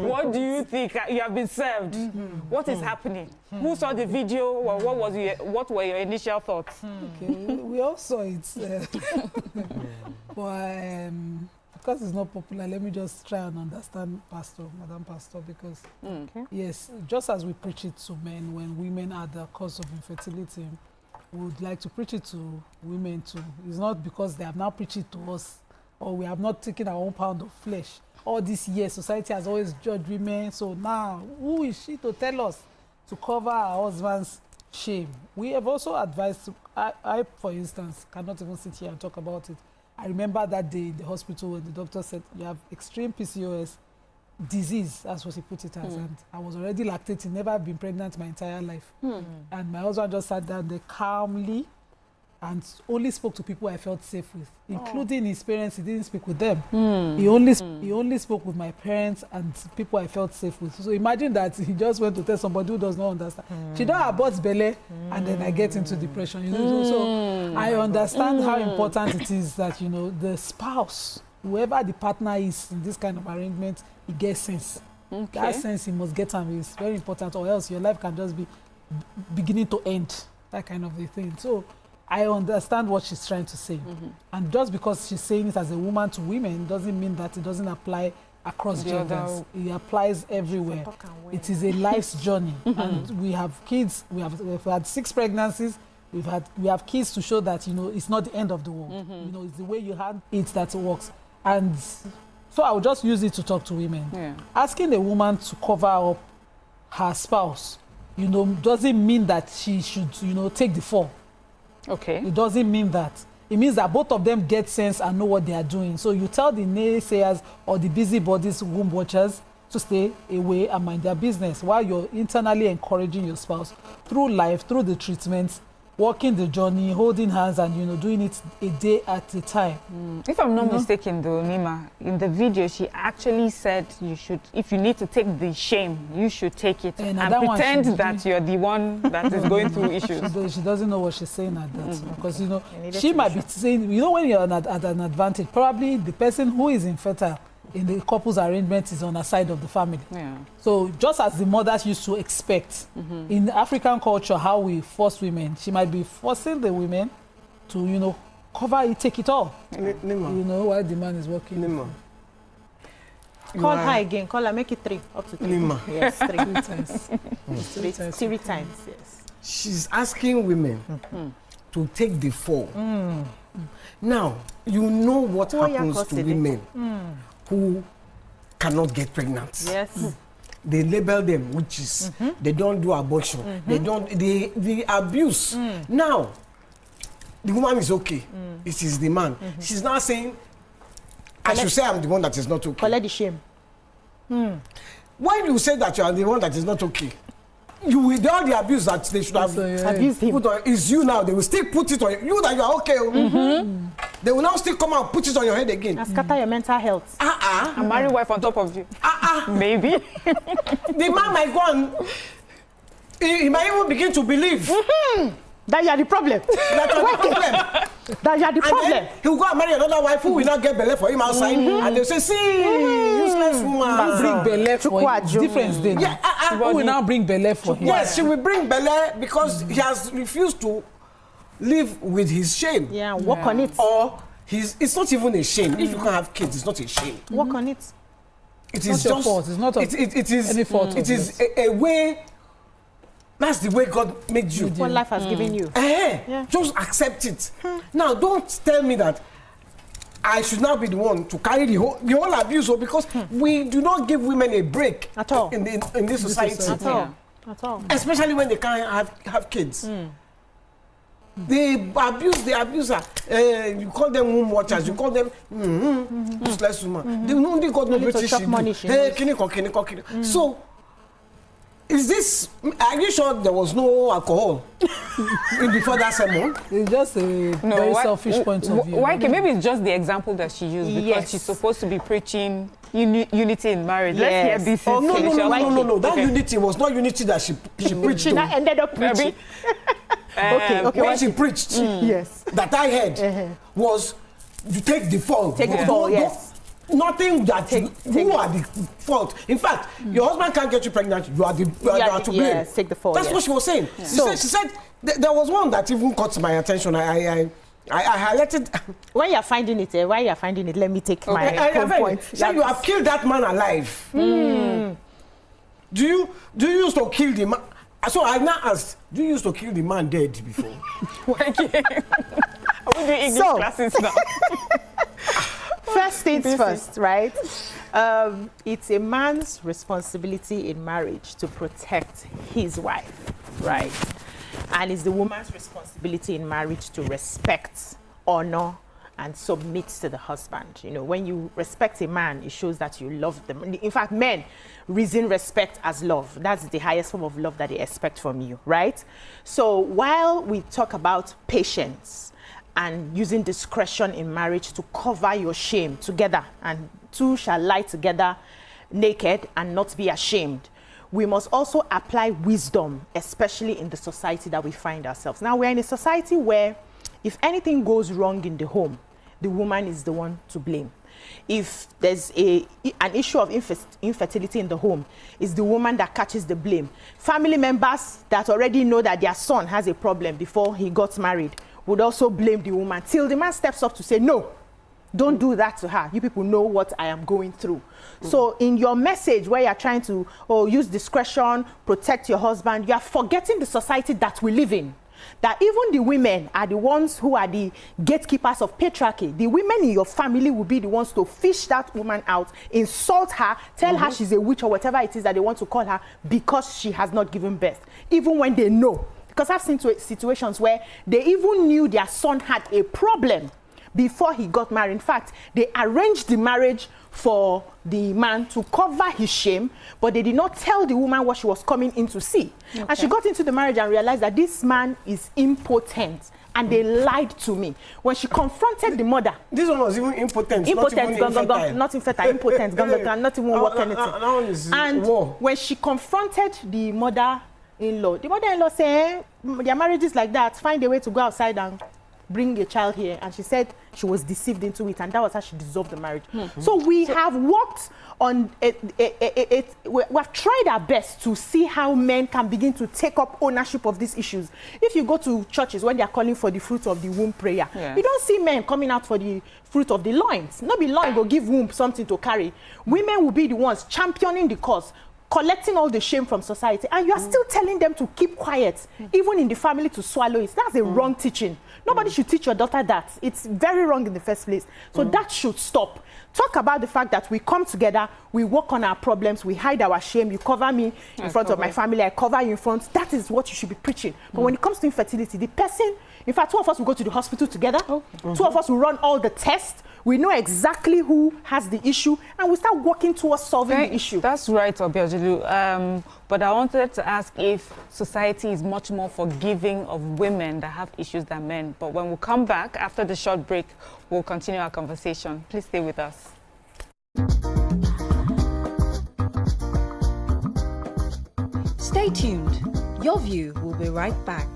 what do you think? You have been served. What is happening? Who saw the video? Or what were your initial thoughts? Okay, we all saw it. But because it's not popular, let me just try and understand Madam Pastor, because yes, just as we preach it to men when women are the cause of infertility, we would like to preach it to women too. It's not because they have now preached it to us, or we have not taken our own pound of flesh. All these years, society has always judged women. So now, who is she to tell us to cover our husband's shame? We have also advised, I, for instance, cannot even sit here and talk about it. I remember that day in the hospital when the doctor said, you have extreme PCOS disease, that's what he put it as. And I was already lactating, never been pregnant my entire life. And my husband just sat down there calmly and only spoke to people I felt safe with, including his parents. He didn't speak with them. He only spoke with my parents and people I felt safe with. So imagine that he just went to tell somebody who does not understand. She don't abort belly, and then I get into depression. You know? So I understand how important it is that, you know, the spouse, whoever the partner is in this kind of arrangement, he gets sense. That sense he must get, and it's very important, or else your life can just be beginning to end. That kind of a thing. So I understand what she's trying to say. And just because she's saying it as a woman to women doesn't mean that it doesn't apply across genders. It applies everywhere. It is a life's journey. And we have kids, we've had 6 pregnancies, we have kids to show that, you know, it's not the end of the world. You know, it's the way you handle it that works. And so I will just use it to talk to women. Asking a woman to cover up her spouse, you know, doesn't mean that she should, you know, take the fall. It doesn't mean that. It means that both of them get sense and know what they are doing. So you tell the naysayers or the busybodies, womb watchers, to stay away and mind their business, while you're internally encouraging your spouse through life, through the treatments, walking the journey, holding hands, and, you know, doing it a day at a time. If I'm not mistaken, though, Nima, in the video, she actually said you should, if you need to take the shame, you should take it and pretend that you're the one that is going through issues. She doesn't know what she's saying at that, because, you know, she might be saying, you know, when you're at an advantage, probably the person who is infertile in the couple's arrangement is on the side of the family. So just as the mothers used to expect in African culture, how we force women, she might be forcing the women to, you know, cover it, take it all. You know, while the man is working. Call her again. Call her. Make it 3. Up to 3. Yes, 3 times. 3 times. Yes. She's asking women to take the fall Now, you know what happens to women who cannot get pregnant. Yes. They label them witches. They don't do abortion. They abuse. Now, the woman is okay. It is the man. She's now saying, I should say I'm the one that is not okay. Collect the shame. When you say that you are the one that is not okay, you will all the abuse that they should have abused him. Put on is you now. They will still put it on you that you are okay. They will now still come out and put it on your head again. And scatter your mental health. A married wife on top of you. Maybe. The man might go and he might even begin to believe that you are the problem. That you are the problem. That you are the problem. He will go and marry another wife who will not get belly for him outside, and they'll say, "See, useless woman." Bring belly for him. Difference then. Who will now bring belly for him? Yes, she will bring belly because he has refused to live with his shame. Yeah, work on it. Or it's not even a shame. If you can't have kids, it's not a shame. Work on it. It is just fault. It's not any fault. It is a way. That's the way God made you. What life has given you. Just accept it. Now, don't tell me that I should now be the one to carry the whole abuse, because we do not give women a break at all in this society. At all. Especially when they can't have kids. They abuse her. You call them womb watchers. You call them useless woman. They only got no British. So. Is this? Are you sure there was no alcohol in before that sermon? It's just a very selfish point of view. Why? Maybe it's just the example that she used because she's supposed to be preaching unity in marriage. Let's hear this. Oh no! That unity was not unity that she preached. She ended up preaching. What she preached, that I heard was you take the fault. Take the fault. Yes. Nothing that you are the fault. In fact, your husband can't get you pregnant. You are to blame. Yes, take the fault. That's what she was saying. She said there was one that even caught my attention. I highlighted. When you are finding it, let me take my point. So you have killed that man alive. Do you used to kill the man? So I now asked, do you used to kill the man dead before? Are we doing English classes now? First things first, right? It's a man's responsibility in marriage to protect his wife, right? And it's the woman's responsibility in marriage to respect, honor, and submit to the husband. You know, when you respect a man, it shows that you love them. In fact, men reason respect as love. That's the highest form of love that they expect from you, right? So while we talk about patience, and using discretion in marriage to cover your shame together, and two shall lie together naked and not be ashamed, we must also apply wisdom, especially in the society that we find ourselves. Now, we're in a society where if anything goes wrong in the home, the woman is the one to blame. If there's an issue of infertility in the home, it's the woman that catches the blame. Family members that already know that their son has a problem before he got married would also blame the woman till the man steps up to say, no, don't do that to her. You people know what I am going through. So in your message where you're trying to use discretion, protect your husband, you are forgetting the society that we live in. That even the women are the ones who are the gatekeepers of patriarchy. The women in your family will be the ones to fish that woman out, insult her, tell her she's a witch or whatever it is that they want to call her because she has not given birth, even when they know. Because I've seen situations where they even knew their son had a problem before he got married. In fact, they arranged the marriage for the man to cover his shame, but they did not tell the woman what she was coming in to see. Okay. And she got into the marriage and realized that this man is impotent, and they lied to me. When she confronted the mother... This one was even impotent, impotent, not infertile, impotent, not even work anything. And when she confronted the mother-in-law said, their marriage is like that, find a way to go outside and bring a child here. And she said she was deceived into it, and that was how she dissolved the marriage. So we have worked on it. We have tried our best to see how men can begin to take up ownership of these issues. If you go to churches when they are calling for the fruit of the womb prayer, you don't see men coming out for the fruit of the loins. Not be loin go give womb something to carry. Women will be the ones championing the cause, collecting all the shame from society, and you are still telling them to keep quiet, even in the family to swallow it. That's a wrong teaching. Nobody should teach your daughter that. It's very wrong in the first place. So that should stop. Talk about the fact that we come together, we work on our problems, we hide our shame. You cover me in front of my family, I cover you in front. That is what you should be preaching. But when it comes to infertility, the person, in fact, 2 of us will go to the hospital together. 2 of us will run all the tests. We know exactly who has the issue, and we start working towards solving the issue. That's right, Obiajilu. But I wanted to ask if society is much more forgiving of women that have issues than men. But when we come back after the short break, we'll continue our conversation. Please stay with us. Stay tuned. Your View will be right back.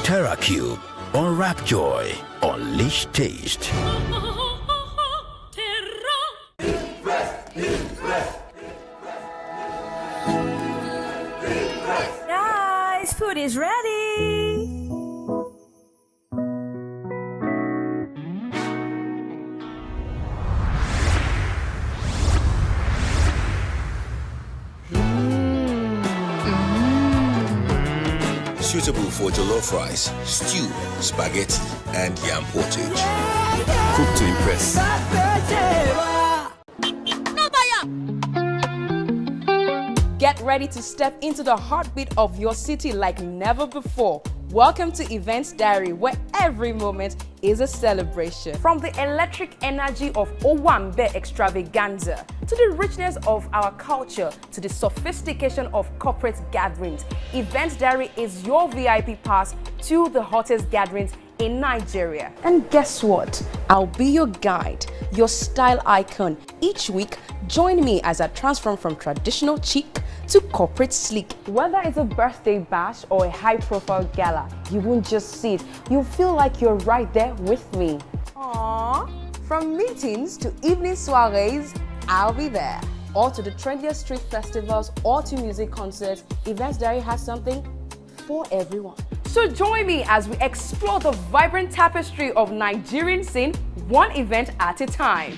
TerraCube. Unwrap joy. Unleash taste. Guys, food is ready. Suitable for jollof rice, stew, spaghetti, and yam portage. Cooked to impress. Get ready to step into the heartbeat of your city like never before. Welcome to Events Diary, where every moment is a celebration. From the electric energy of Owambe extravaganza, to the richness of our culture, to the sophistication of corporate gatherings, Events Diary is your VIP pass to the hottest gatherings in Nigeria. And guess what? I'll be your guide, your style icon. Each week, join me as I transform from traditional chic to corporate sleek. Whether it's a birthday bash or a high-profile gala, you won't just see it, you'll feel like you're right there with me. Aww. From meetings to evening soirees, I'll be there. Or to the trendiest street festivals or to music concerts, Events Diary has something for everyone. So join me as we explore the vibrant tapestry of Nigerian scene, one event at a time.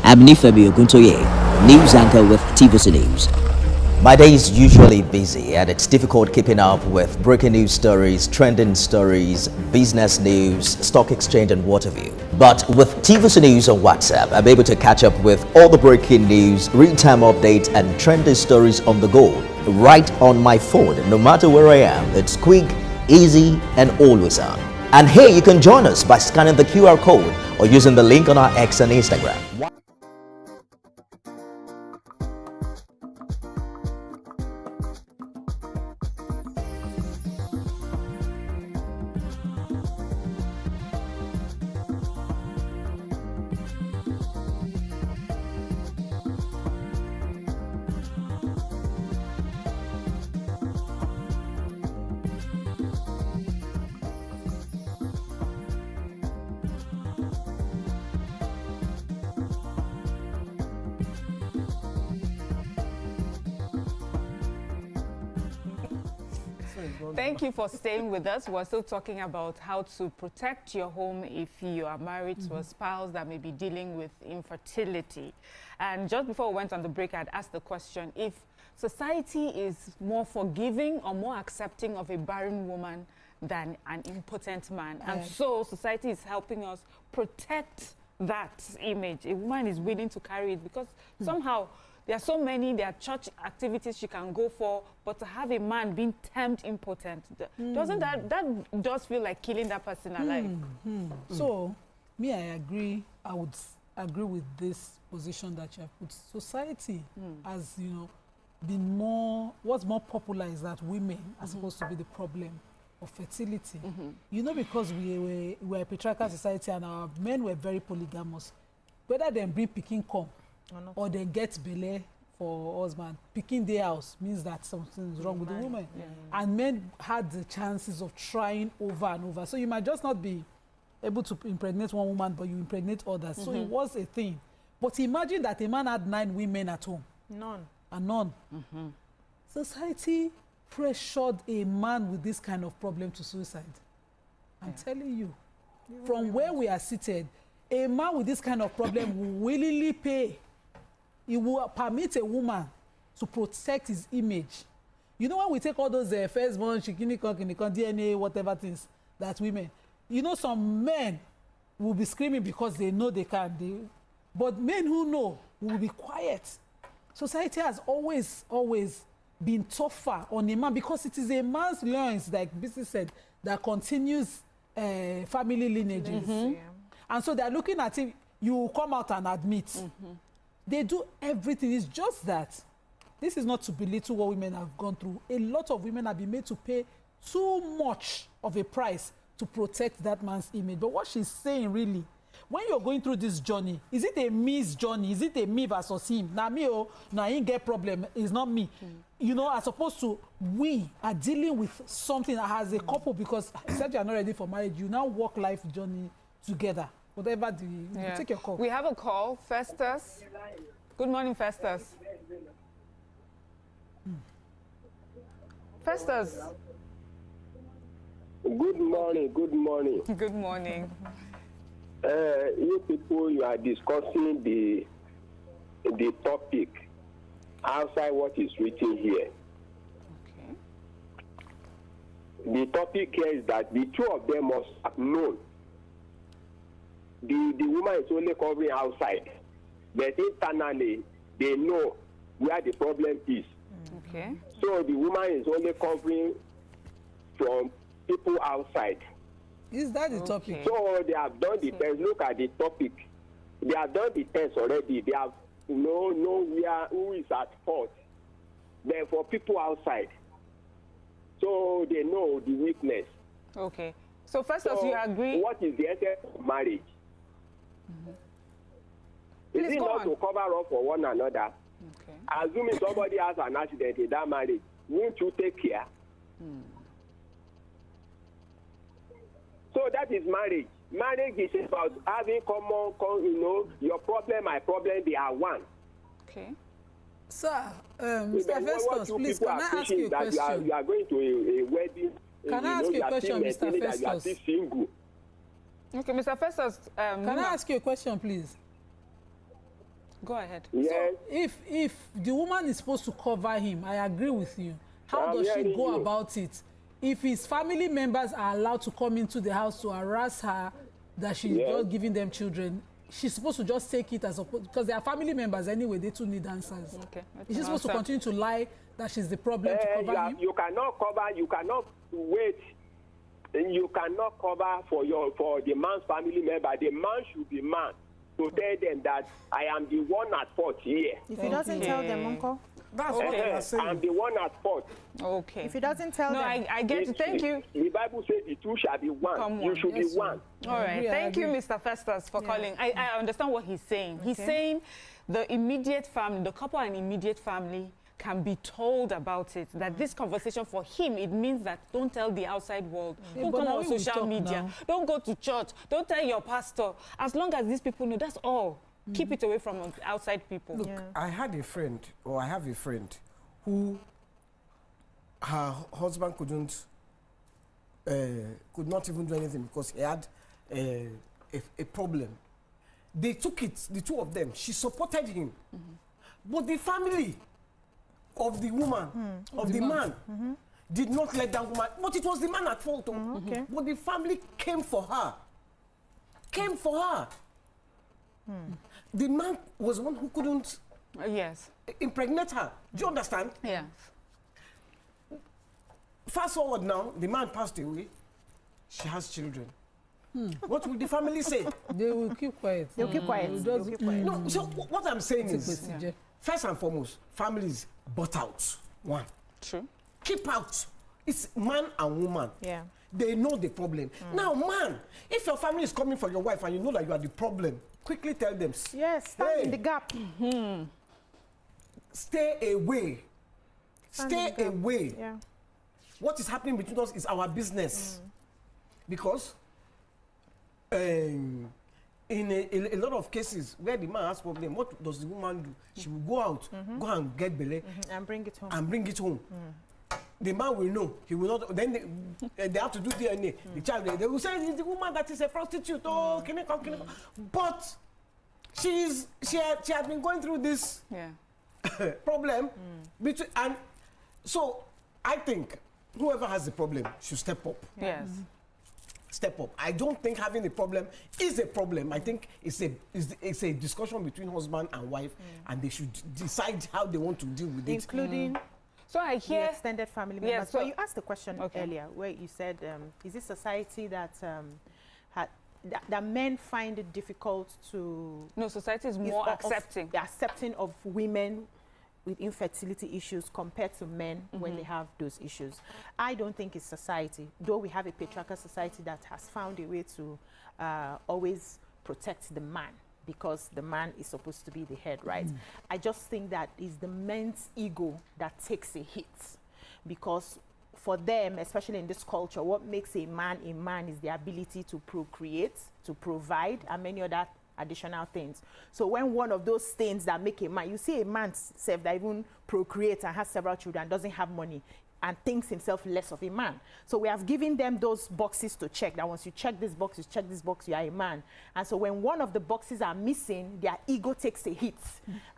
I'm Fabio Guntoye, news anchor with TVC News. My day is usually busy and it's difficult keeping up with breaking news stories, trending stories, business news, stock exchange and what have you. But with TVC News on WhatsApp, I'm able to catch up with all the breaking news, real-time updates and trending stories on the go, right on my phone, no matter where I am. It's quick, easy and always on. And here you can join us by scanning the QR code or using the link on our X and Instagram. Thank you for staying with us. We're still talking about how to protect your home if you are married to a spouse that may be dealing with infertility. And just before we went on the break, I'd asked the question, if society is more forgiving or more accepting of a barren woman than an impotent man. And so society is helping us protect that image. A woman is willing to carry it because somehow there are so many, there are church activities she can go for, but to have a man being termed impotent, doesn't that does feel like killing that person alive? So, me, I agree. I would agree with this position that you have put. Society has, you know, been more, what's more popular is that women are supposed to be the problem of fertility. You know, because we were a patriarchal society and our men were very polygamous. Whether they bring pikin come or they get belle for husband. Picking the house means that something is wrong with the woman. And men had the chances of trying over and over. So you might just not be able to impregnate one woman, but you impregnate others. So it was a thing. But imagine that a man had 9 women at home. None. And none. Society pressured a man with this kind of problem to suicide. I'm telling you. From where we are seated, a man with this kind of problem will willingly pay. He will permit a woman to protect his image. You know when we take all those firstborn, DNA, whatever things that women, you know some men will be screaming because they know they can. But men who know will be quiet. Society has always been tougher on a man because it is a man's loins, like Bisi said, that continues family lineages. And so they're looking at it, you come out and admit. They do everything. It's just that this is not to belittle what women have gone through. A lot of women have been made to pay too much of a price to protect that man's image. But what she's saying really, when you're going through this journey, is it a me's journey? Is it a me versus him? Now me, now he get problem. It's not me. You know, as opposed to we are dealing with something that has a couple, because except you're not ready for marriage, you now walk life journey together. Whatever you take your call. We have a call. Festus. Good morning, Festus. Festus. Good morning. Good morning. Good morning. You people, you are discussing the topic outside what is written here. Okay. The topic here is that the two of them must have known. The woman is only covering outside, but internally they know where the problem is. Okay. So the woman is only covering from people outside. Is that the topic? So they have done the test. Look at the topic. They have done the test already. They have know who is at fault. Then for people outside, so they know the weakness. Okay. So Festus, you agree? What is the essence of marriage? Is it not to cover up for one another? Okay. Assuming somebody has an accident in that marriage, won't you take care? So that is marriage. Marriage is about having common, your problem, my problem, they are one. Okay. Sir, Mr. Festus, please, can I ask you a question? You are going to a wedding. Can I ask you a question, Mr. Festus? You are still single. Okay, Mr. Festus. Can I ask you a question, please? Go ahead. Yes. So if the woman is supposed to cover him, I agree with you. How does she go about it? If his family members are allowed to come into the house to harass her that she's just giving them children, she's supposed to just take it as opposed, because they are family members anyway, they too need answers. Okay. Is she supposed to continue to lie that she's the problem to cover him? You cannot cover, you cannot wait. You cannot cover for the man's family member. The man should be man to tell them that I am the one at fault here. If he doesn't tell them, Uncle. That's what they are saying. I'm the one at fault. Okay. If he doesn't tell them. I get it. Thank you. The Bible says the two shall be one. You should be one. All right. Thank you, Mr. Festus, for calling. I understand what he's saying. He's saying the immediate family, the couple and immediate family can be told about it, that this conversation for him, it means that don't tell the outside world, don't come on social media, don't go to church, don't tell your pastor. As long as these people know, that's all. Keep it away from outside people. Look, I had a friend, or I have a friend, who her husband could not even do anything because he had a problem. They took it, the two of them. She supported him. But the family of the woman, of the man, did not let that woman, but it was the man at fault. But the family came for her. The man was one who couldn't impregnate her. Do you understand? Yeah. Fast forward now, the man passed away. She has children. What will the family say? They will keep quiet. They'll keep quiet. No, so what I'm saying is, first and foremost, families bought out. One. True. Keep out. It's man and woman. Yeah. They know the problem. Now, man, if your family is coming for your wife and you know that you are the problem, quickly tell them. Yes, stand in the gap. stay away. Stay away. Yeah. What is happening between us is our business. Because in a lot of cases where the man has problem, what does the woman do? She will go out, go and get belle, and bring it home. The man will know. He will not. Then they have to do DNA. The child, they will say it's the woman that is a prostitute. Oh, can you come? But she has been going through this problem between, and so I think whoever has the problem should step up. Yes. Step up. I don't think having a problem is a problem. I think it's a discussion between husband and wife, and they should decide how they want to deal with it. Including so I hear the extended family members. Yes, so you asked the question earlier where you said, is it society that that men find it difficult to... No, society is more accepting. Accepting of women with infertility issues compared to men when they have those issues. I don't think it's society, though we have a patriarchal society that has found a way to always protect the man, because the man is supposed to be the head, right? I just think that is the men's ego that takes a hit, because for them, especially in this culture, what makes a man is the ability to procreate, to provide, and many other additional things. So when one of those things that make a man, you see a man self that even procreates and has several children, doesn't have money, and thinks himself less of a man. So we have given them those boxes to check, that once you check this box, you are a man. And so when one of the boxes are missing, their ego takes a hit.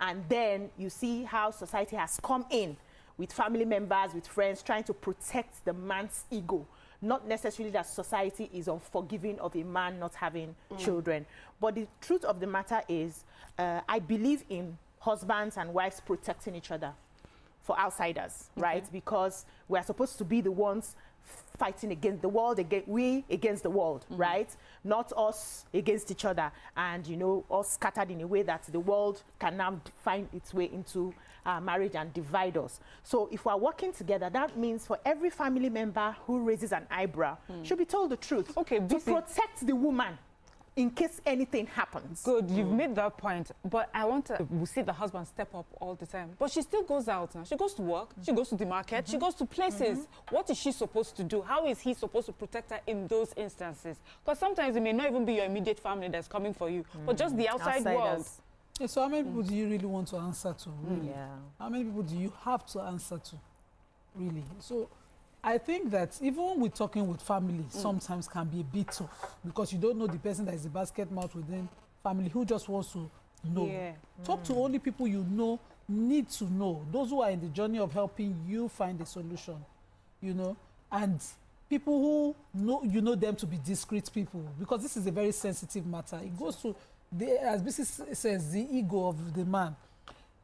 And then you see how society has come in with family members, with friends, trying to protect the man's ego. Not necessarily that society is unforgiving of a man not having children. But the truth of the matter is, I believe in husbands and wives protecting each other for outsiders, right? Because we are supposed to be the ones fighting against the world, we against the world, right? Not us against each other, and you know, us scattered in a way that the world can now find its way into marriage and divide us. So if we're working together, that means for every family member who raises an eyebrow should be told the truth, to protect the woman in case anything happens. Good, you've made that point. But I want to, we see the husband step up all the time. But she still goes out now. She goes to work, she goes to the market, she goes to places. What is she supposed to do? How is he supposed to protect her in those instances? Because sometimes it may not even be your immediate family that's coming for you, but just the outside world. Yeah, so how many people do you really want to answer to, really? How many people do you have to answer to, really? So I think that even when we're talking with family, sometimes can be a bit tough, because you don't know the person that is the basket mouth within family who just wants to know. Talk to only people you know, need to know. Those who are in the journey of helping you find a solution, you know, and people who know, you know them to be discreet people, because this is a very sensitive matter. It goes to, as BC says, the ego of the man.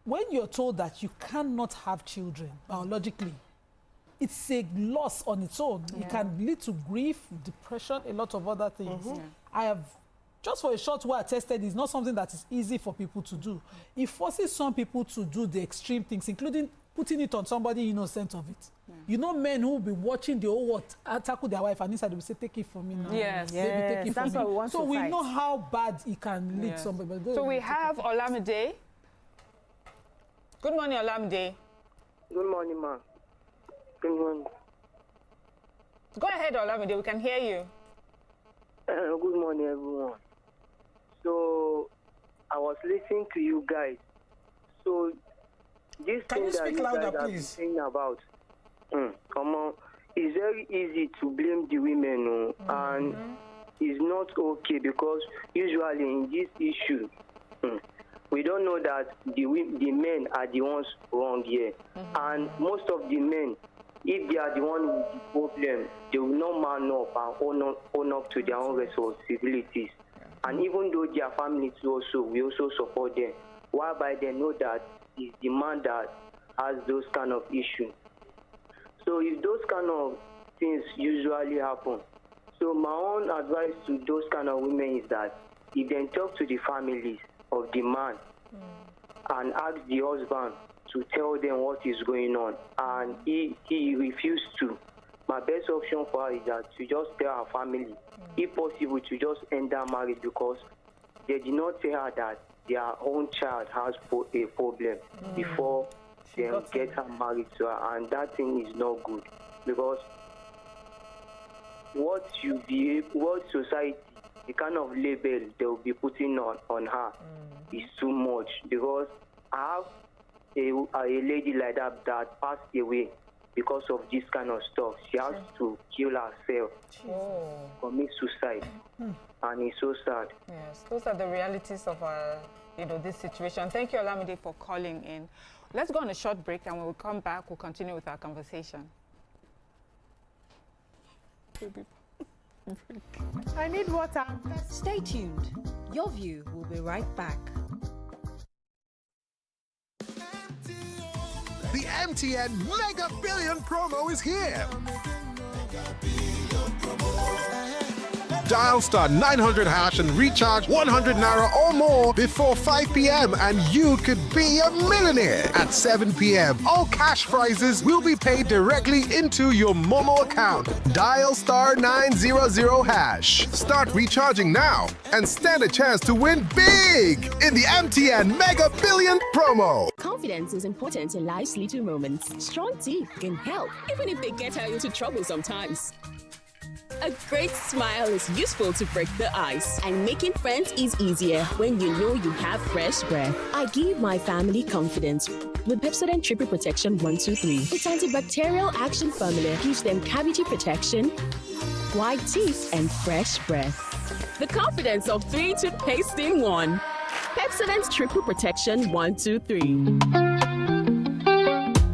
When you're told that you cannot have children biologically, it's a loss on its own. It can lead to grief, depression, a lot of other things. I have, just for a short while, tested it's not something that is easy for people to do. It forces some people to do the extreme things, including putting it on somebody innocent of it. You know, men who will be watching the whole world tackle their wife, and inside they will say, take it from me now. Yes, take it that's from what we want so to we fight. know how bad it can lead somebody. So we have Olamide. Good morning, Olamide. Good morning, ma. Good morning. Go ahead, Olamide, we can hear you. Good morning, everyone. So, I was listening to you guys. So, this Can thing you that speak you louder, guys have been please? saying about, come on, it's very easy to blame the women, and it's not okay, because usually in this issue, we don't know that the men are the ones wrong here. And most of the men, if they are the one with the problem, they will not man up and own up to their own responsibilities. And even though their families also, we also support them, whereby they know that it's the man that has those kind of issues. So if those kind of things usually happen, so my own advice to those kind of women is that if they talk to the families of the man and ask the husband to tell them what is going on, and he refused to, my best option for her is that to just tell her family, if possible, to just end that marriage, because they did not tell her that their own child has a problem before then get her married to her, and that thing is not good because what society, the kind of label they will be putting on her is too much. Because I have a lady like that passed away because of this kind of stuff. She has to kill herself, commit suicide, and it's so sad. Yes, those are the realities of this situation. Thank you, Olamide, for calling in. Let's go on a short break, and when we come back, we'll continue with our conversation. I need water. Stay tuned. Your view will be right back. The MTN Mega Billion promo is here. Dial *900# and recharge 100 Naira or more before 5 p.m. and you could be a millionaire. At 7 p.m., all cash prizes will be paid directly into your Momo account. Dial *900#. Start recharging now and stand a chance to win big in the MTN Mega Billion promo. Confidence is important in life's little moments. Strong teeth can help, even if they get her into trouble sometimes. A great smile is useful to break the ice, and making friends is easier when you know you have fresh breath. I give my family confidence with Pepsodent Triple Protection 123. Its antibacterial action formula gives them cavity protection, white teeth, and fresh breath. The confidence of 3 toothpaste in 1. Pepsodent Triple Protection 123.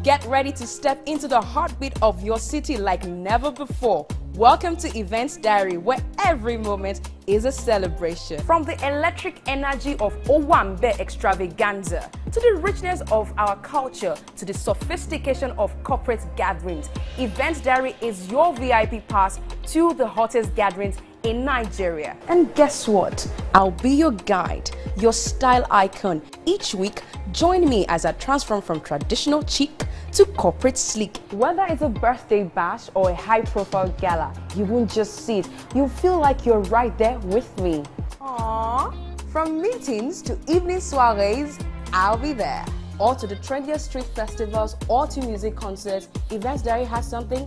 Get ready to step into the heartbeat of your city like never before. Welcome to Events Diary, where every moment is a celebration. From the electric energy of Owambe extravaganza, to the richness of our culture, to the sophistication of corporate gatherings, Events Diary is your VIP pass to the hottest gatherings in Nigeria. And guess what? I'll be your guide, your style icon. Each week, join me as I transform from traditional chic to corporate sleek. Whether it's a birthday bash or a high-profile gala, you won't just see it, you'll feel like you're right there with me. Aww. From meetings to evening soirees, I'll be there. Or to the trendiest street festivals or to music concerts, Events Diary has something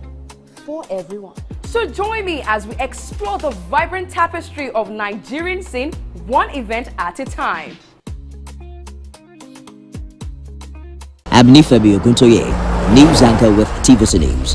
for everyone. So join me as we explore the vibrant tapestry of Nigerian scene, one event at a time. I'm Nifebi Oguntoye, news anchor with TVC News.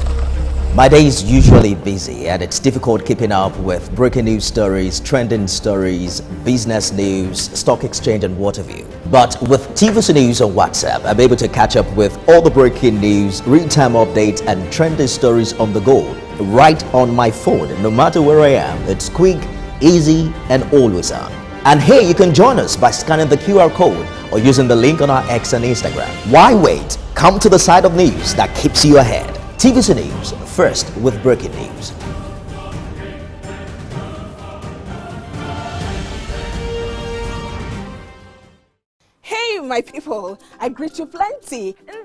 My day is usually busy and it's difficult keeping up with breaking news stories, trending stories, business news, stock exchange and what have you. But with TVC News on WhatsApp, I'm able to catch up with all the breaking news, real-time updates and trending stories on the go, right on my phone, no matter where I am. It's quick, easy and always on. And here you can join us by scanning the QR code or using the link on our X and Instagram. Why wait? Come to the side of news that keeps you ahead. TVC News, first with breaking news. Hey, my people, I greet you plenty. My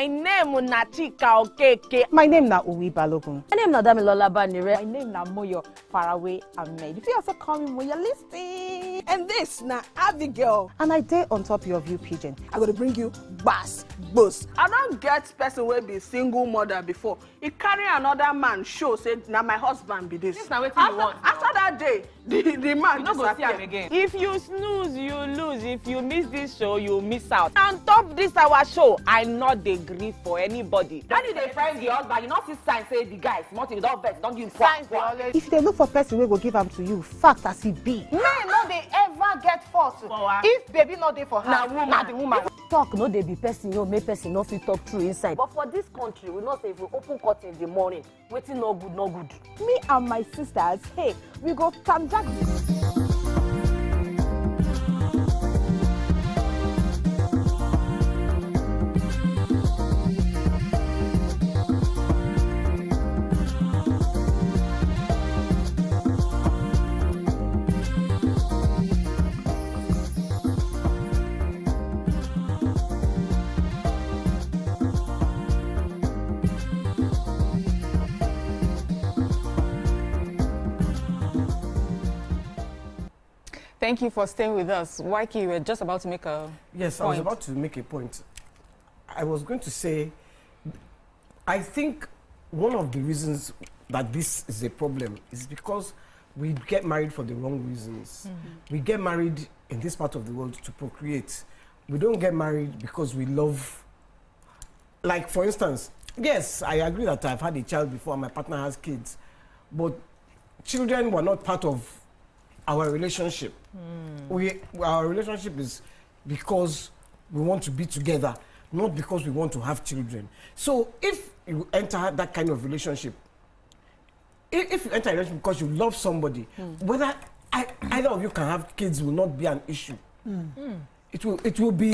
name is Natika Okeke. My name is Uwi Balogun. My name is Damilola Banire. My name is Moyo Faraway Ahmed. If you also call me Moyo, listen. And this na Abigail. And I dare on top of your view pigeon. I'm going to bring you bass, boost. I don't get person will be single mother before. He carry another man show, say, now my husband be this. Now what you want? After that day, the man you not go see him again. If you snooze, you lose. If you miss this show, you miss out. On top this our show, I not dey gree for anybody. When you dey friend the husband, you not see sign say the guy smart, you don't vex, don't give signs. If they look for person we go give them to you, fact as it be. Men no dey ever get fault. If baby not dey for her, na the woman. Talk no dey be person, you make person no fit talk true inside. But for this country, we know say if we open court in the morning, waiting no good, no good. Me and my sisters, hey, we go transact. Thank you for staying with us. Waiki, you were just about to make a Yes, point. I was about to make a point. I was going to say, I think one of the reasons that this is a problem is because we get married for the wrong reasons. We get married in this part of the world to procreate. We don't get married because we love, like for instance, yes, I agree that I've had a child before and my partner has kids, but children were not part of our relationship. Our relationship is because we want to be together, not because we want to have children. So if you enter that kind of relationship, if you enter a relationship because you love somebody, whether either of you can have kids will not be an issue. It will be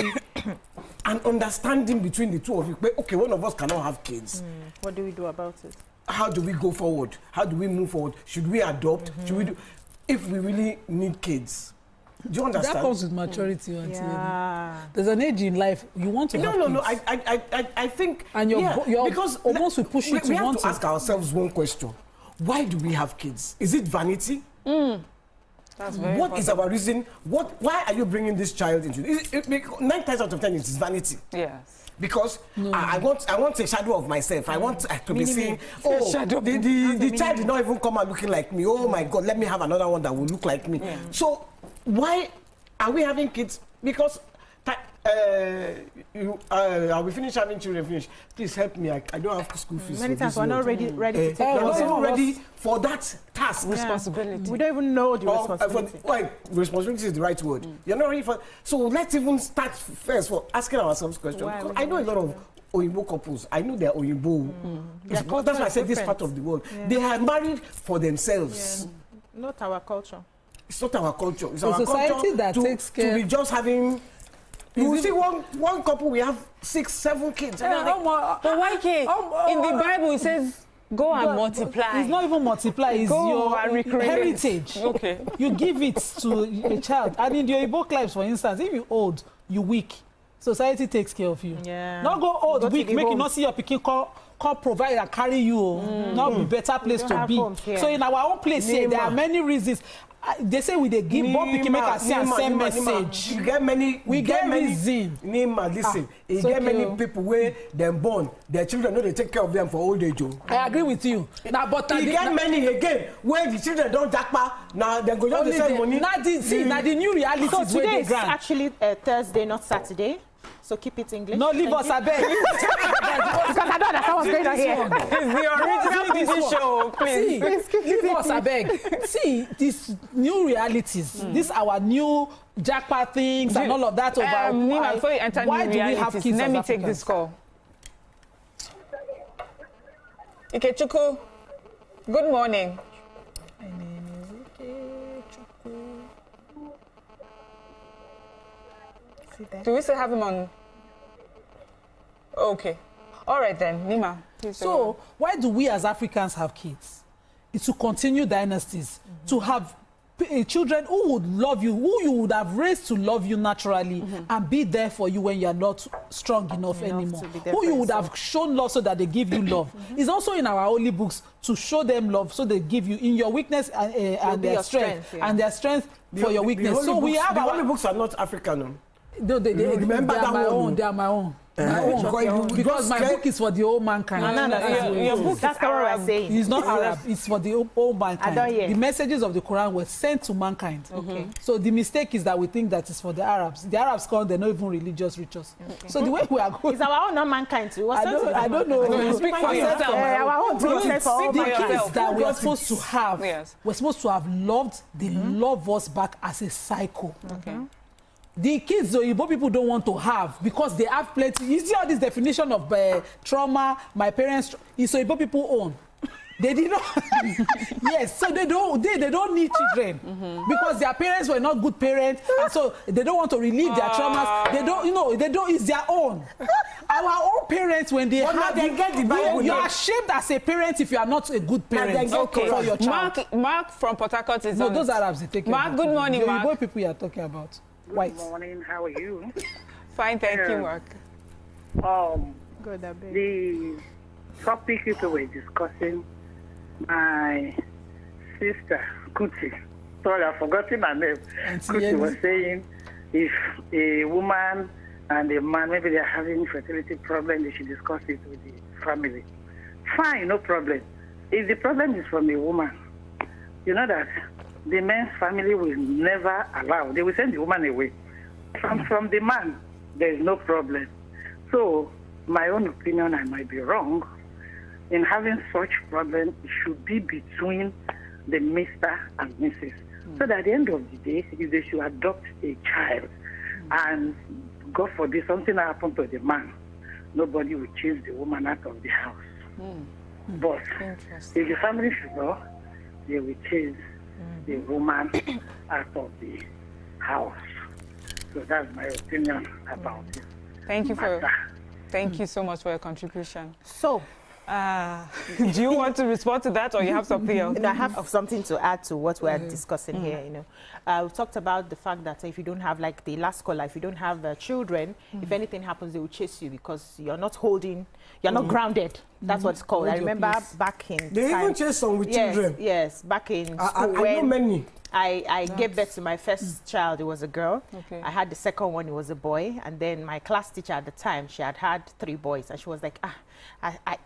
an understanding between the two of you. But okay, one of us cannot have kids. What do we do about it? How do we go forward? How do we move forward? Should we adopt? Should we do? If we really need kids, do you understand? That comes with maturity. There's an age in life you want to have kids. No. I think, and because almost we push you to we want have to ask ourselves one question: why do we have kids? Is it vanity? That's very What is our reason? Why are you bringing this child into it? 9 times out of 10 it is vanity. Yes. Because I want a shadow of myself. I want to be seeing, the child did not even come out looking like me. Oh my God, let me have another one that will look like me. So why are we having kids? Because are we finished having children? Please help me. I don't have school fees. Many times we're not ready to take we're not even ready for that task. Responsibility. We don't even know the responsibility. Responsibility is the right word. You're not ready for. So let's even start first for asking ourselves questions. I know a lot of Oyinbo couples. I know they're Oyinbo. That's why I said this part of the world. They are married for themselves. Not our culture. It's not our culture. It's a our society culture that takes care. To be just having. You will see one couple, we have 6, 7 kids. But Waiki, in the Bible it says, go and multiply. It's not even multiply, it's your heritage. Okay. You give it to a child. And in your Igbo clips, for instance, if you're old, you're weak, society takes care of you. Not go old, weak, make you not see your pikin call provide and carry you. Not be better place to be. So in our own place here, there are many reasons. They say we they give born pikin make us send message. You get many. We get reason. Nima, listen. You get many people where them born, their children know they take care of them for old age. I agree with you. Now, but you get many again where the children don't jackpa. Now they go just send money. Now the new reality so is today is actually Thursday, not Saturday. So keep it English. No, leave us a beg. Because I don't understand what's going on here. It's the original TV show, please. Leave us a beg. See, these new realities, this our new jackpot things and all of that. Nima, before you enter why new do we have realities, kids? let me take this call. Ikechukwu, good morning. My name is Ikechukwu. Do we still have him on? Okay. All right then, Nima. So why do we as Africans have kids? It's to continue dynasties, to have children who would love you, who you would have raised to love you naturally and be there for you when you're not strong enough anymore. Who you would have shown love so that they give you love. It's also in our holy books to show them love so they give you in your weakness and their strength. And their strength for your weakness. So we have the holy books are not African. No, they remember that one. They are my own. Because my book is for the old mankind. Your book, that's what we're saying. It's not Arab, it's for the old mankind. I don't hear. The messages of the Quran were sent to mankind. So the mistake is that we think that it's for the Arabs. The Arabs call they're not even religious rituals. So the way we are going. It's our own non-mankind too. I don't know. Speak for yourself. Our own thing for all the mankind. kids that we're supposed to have, we're supposed to have loved, they love us back as a cycle. The kids, the Igbo people don't want to have because they have plenty. You see all this definition of trauma, my parents, it's Igbo people own. They did not. Yes, so they don't need children because their parents were not good parents, and so they don't want to relieve their traumas. They don't. It's their own. Our own parents, when they have, they get the Bible. You are ashamed as a parent if you are not a good parent for your child. Mark from Port Harcourt is no, those Arabs they take care. Mark, good morning, Mark. The Igbo people you are talking about. White. Good morning. How are you? Fine, thank you, Mark. The topic we were discussing, my sister Kuti Sorry, I've forgotten her name. She was saying if a woman and a man, maybe they're having fertility problem, they should discuss it with the family. Fine, no problem. If the problem is from a woman, you know that the man's family will never allow. They will send the woman away. From the man, there is no problem. So, my own opinion, I might be wrong, in having such problem, it should be between the Mr. and Mrs. So that at the end of the day, if they should adopt a child, and God forbid something happened to the man, nobody will chase the woman out of the house. But if the family should go, they will chase the woman out of the house. So that's my opinion about it. Thank you so much for your contribution. So, do you want to respond to that, or you have something else? I have something to add to what we're discussing here. You know, we talked about the fact that if you don't have, like the last caller, if you don't have children, if anything happens, they will chase you because you're not holding, you're not grounded. That's what it's called. I remember back in they even chase some with children. Yes, back in school I know many. I gave birth to my first child. It was a girl. I had the second one. It was a boy. And then my class teacher at the time, she had 3 boys. And she was like,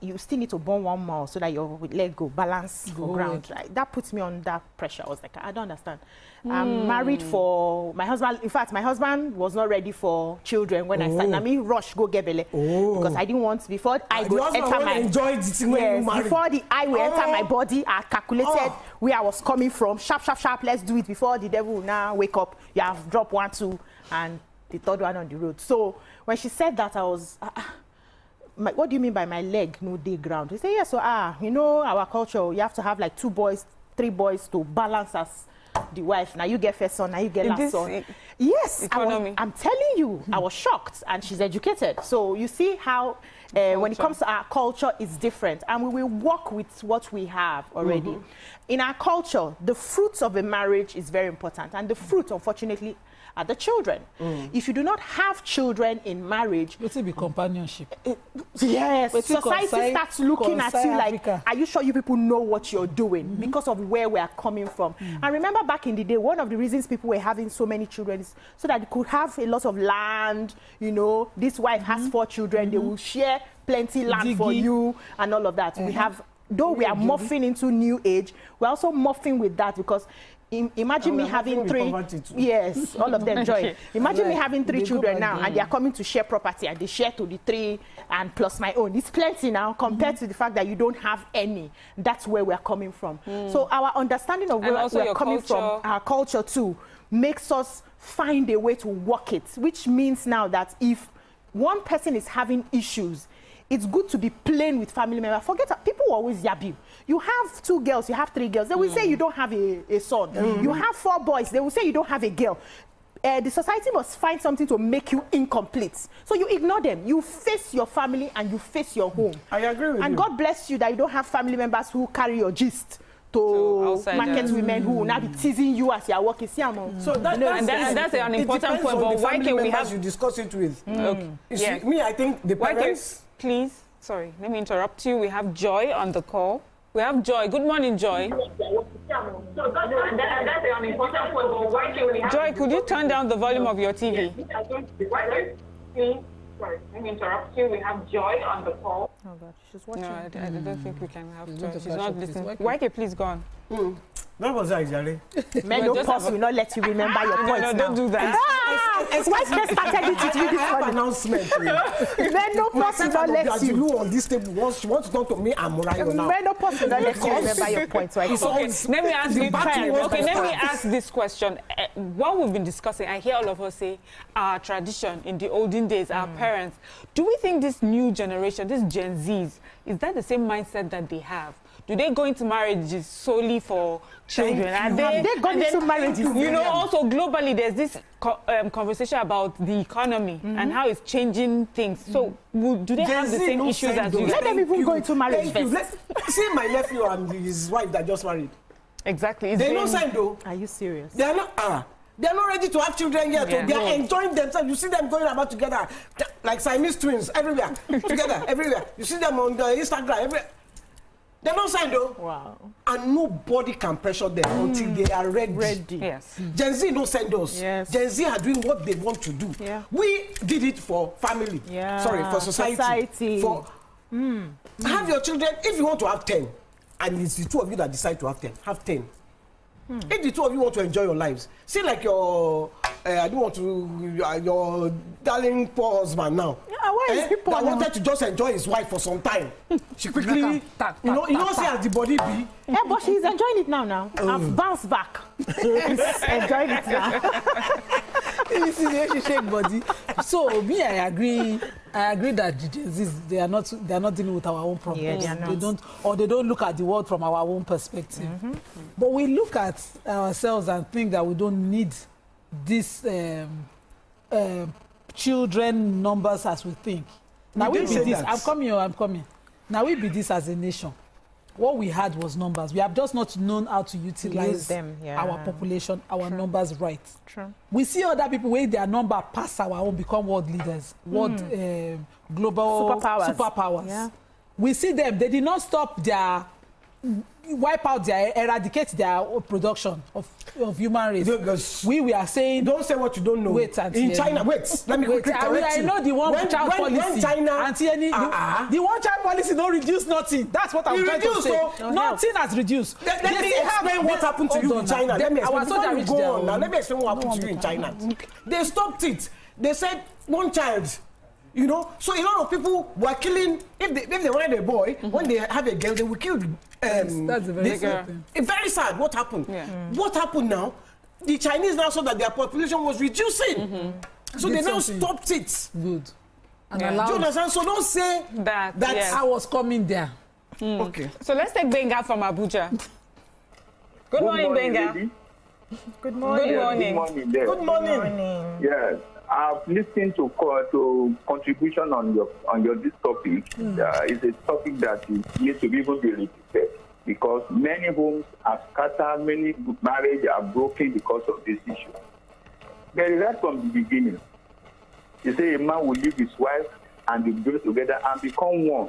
you still need to born one more so that your leg go balance for ground. That puts me on that pressure. I was like, I don't understand. I'm married for my husband. In fact, my husband was not ready for children when I started. I mean, rush, go get belly. Because I didn't want, before I go enter my... before the eye will enter my body, I calculated where I was coming from. Sharp, sharp, sharp, let's do it before the devil will now wake up. You have dropped 1, 2, and the 3rd one on the road. So when she said that, I was... what do you mean by my leg no day ground? He said, yes, so you know our culture, you have to have like 2 boys, 3 boys to balance as the wife. Now you get first son, now you get last son. Yes, I'm telling you, I was shocked, and she's educated. So you see how when it comes to our culture, it's different, and we will work with what we have already. In our culture, the fruits of a marriage is very important, and the fruit, unfortunately, are the children. If you do not have children in marriage, it will be companionship. Yes, society starts looking at you like, are you sure you people know what you're doing? Because of where we are coming from. And remember back in the day, one of the reasons people were having so many children is so that they could have a lot of land. You know, this wife has 4 children, they will share plenty land for you and all of that. We have, though we are morphing into new age, we're also morphing with that, because imagine me having 3, yes, all of them join. Imagine me having 3 children now, and they are coming to share property, and they share to the 3 and plus my own. It's plenty now compared to the fact that you don't have any. That's where we're coming from. So our understanding of where we're coming from, our culture too, makes us find a way to work it, which means now that if one person is having issues, it's good to be plain with family members. Forget that people always yab you. You have 2 girls, you have 3 girls. They will say you don't have a son. You have 4 boys. They will say you don't have a girl. The society must find something to make you incomplete. So you ignore them. You face your family and you face your home. I agree with you. And God bless you that you don't have family members who carry your gist to market women who will now be teasing you as you are working. So that's an important point. But why can't we have you discuss it with? Me, I think the parents. Please, sorry, let me interrupt you. We have Joy on the call. We have Joy. Good morning, Joy. Joy, could you turn down the volume of your TV? Sorry, let me interrupt you. We have Joy on the call. Oh God, she's watching. No, I don't think we can have Joy. She's not listening. YK, please go on. That was actually. Menopause will not let you remember your points. No, don't do that. Why started it with this one? Announcement. Menopause will not let you. On this table, once she wants to talk to me, I'm Morayo now. Menopause will not let you remember your points. Okay, let me ask you. Let me ask this question. What we've been discussing, I hear all of us say our tradition in the olden days, our parents. Do we think this new generation, this Gen Zs, is that the same mindset that they have? Do they go into marriages solely for children? Are they going into marriages? You know, also globally, there's this conversation about the economy and how it's changing things. So, do they have the same issues as you? Let them even go into marriage first. See my nephew and his wife that just married. Exactly. They don't sign though. Are you serious? They are not. They are not ready to have children yet. Yeah. They are enjoying themselves. You see them going about together, like Siamese twins, everywhere, together, everywhere. You see them on the Instagram, everywhere. They're not signed though. Wow. And nobody can pressure them until they are ready. Yes. Gen Z no send us. Yes. Gen Z are doing what they want to do. Yeah. We did it for family. Yeah. Sorry, for society. For have your children, if you want to have 10, and it's the two of you that decide to have 10, have 10. If the two of you want to enjoy your lives, see like your, I don't want to, your darling poor husband now. Yeah, why is he poor that now? wanted to just enjoy his wife for some time. She quickly, you know, see as the body be. Yeah, but she's enjoying it now. I've bounced back. Enjoying it now. You see the way she shake body. So me, I agree that the Gen Zs, they are not dealing with our own problems. Yeah, they don't look at the world from our own perspective. But we look at ourselves and think that we don't need this children numbers as we think. Now we be this. I'm coming. Now we be this as a nation. What we had was numbers. We have just not known how to utilize them, our population, our numbers right. True. We see other people where their number pass our own, become world leaders, world global superpowers. Yeah. We see them. They did not stop their eradicate their production of human race. We are saying, don't say what you don't know. Wait, in China, let me quickly correct you. I know the one child policy. When China, the one child policy don't reduce nothing. That's what I'm trying to say. Nothing has reduced. Let me explain what happened to you in China. Let me explain what happened to you in China. They stopped it. They said one child. You know, so a lot of people were killing. If they wanted a boy, when they have a girl, they will kill the. That's a very sad thing. It's very sad. What happened? Yeah. What happened now? The Chinese now saw that their population was reducing, so they now stopped it. Good. And do you understand? So don't say that. I was coming there. Okay. So let's take Benga from Abuja. Good morning, Benga. Lady. Good morning. Good morning. Good morning. Yes. I've listened to contribution on your this topic. It's a topic that needs to even be repeated because many homes are scattered, many marriages are broken because of this issue. But right from the beginning, you say a man will leave his wife and they go together and become one.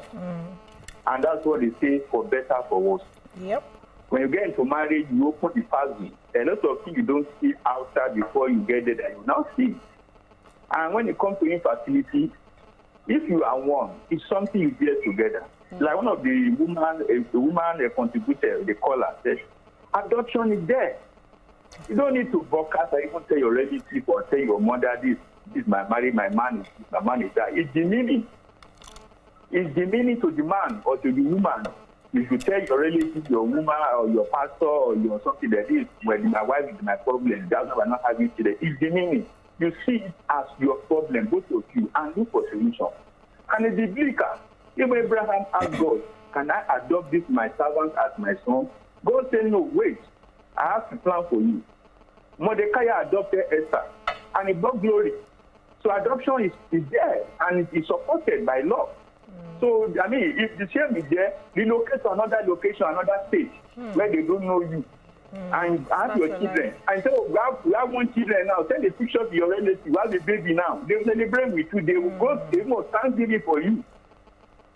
And that's what they say, for better, for worse. Yep. When you get into marriage, you open the family. A lot of things you don't see outside before you get there that you now see. And when it comes to infertility, if you are one, it's something you bear together. Like one of the woman contributor, they call her, said, adoption is there. You don't need to broadcast or even tell your relative or tell your mother this my married, my man is that. It's demeaning. It's demeaning to the man or to the woman. If you tell your relative, your woman or your pastor or your something like this, when my wife is my problem, that's why we're not having children. It's demeaning. You see it as your problem, both of you, and look for solution. And it's biblical. If Abraham asked God, can I adopt this my servant as my son? God said, no, wait. I have to plan for you. Mordecai adopted Esther, and it brought glory. So adoption is there, and it is supported by law. So, I mean, if the shame is there, relocate to another location, another state, where they don't know you. And have your children. And so we have one children now. Send a picture to your relative. You have a baby now. They will celebrate with you. They will go. They will thanksgiving for you.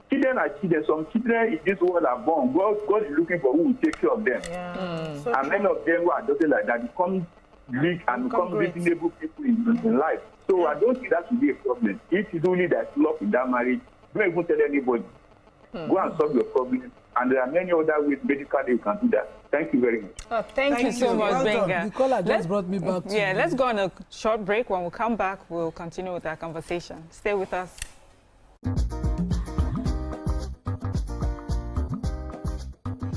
Children are children. Some children in this world are born. God is looking for who will take care of them. Yeah. And many of them who are adopted like that become rich and become reasonable people in life. So I don't think that should be a problem. If you only there's love in that marriage, don't even tell anybody. Go and solve your problem. And there are many other ways medically you can do that. Thank you very much. Oh, thank you so much, Benga. The caller just brought me back to let's go on a short break. When we come back, we'll continue with our conversation. Stay with us.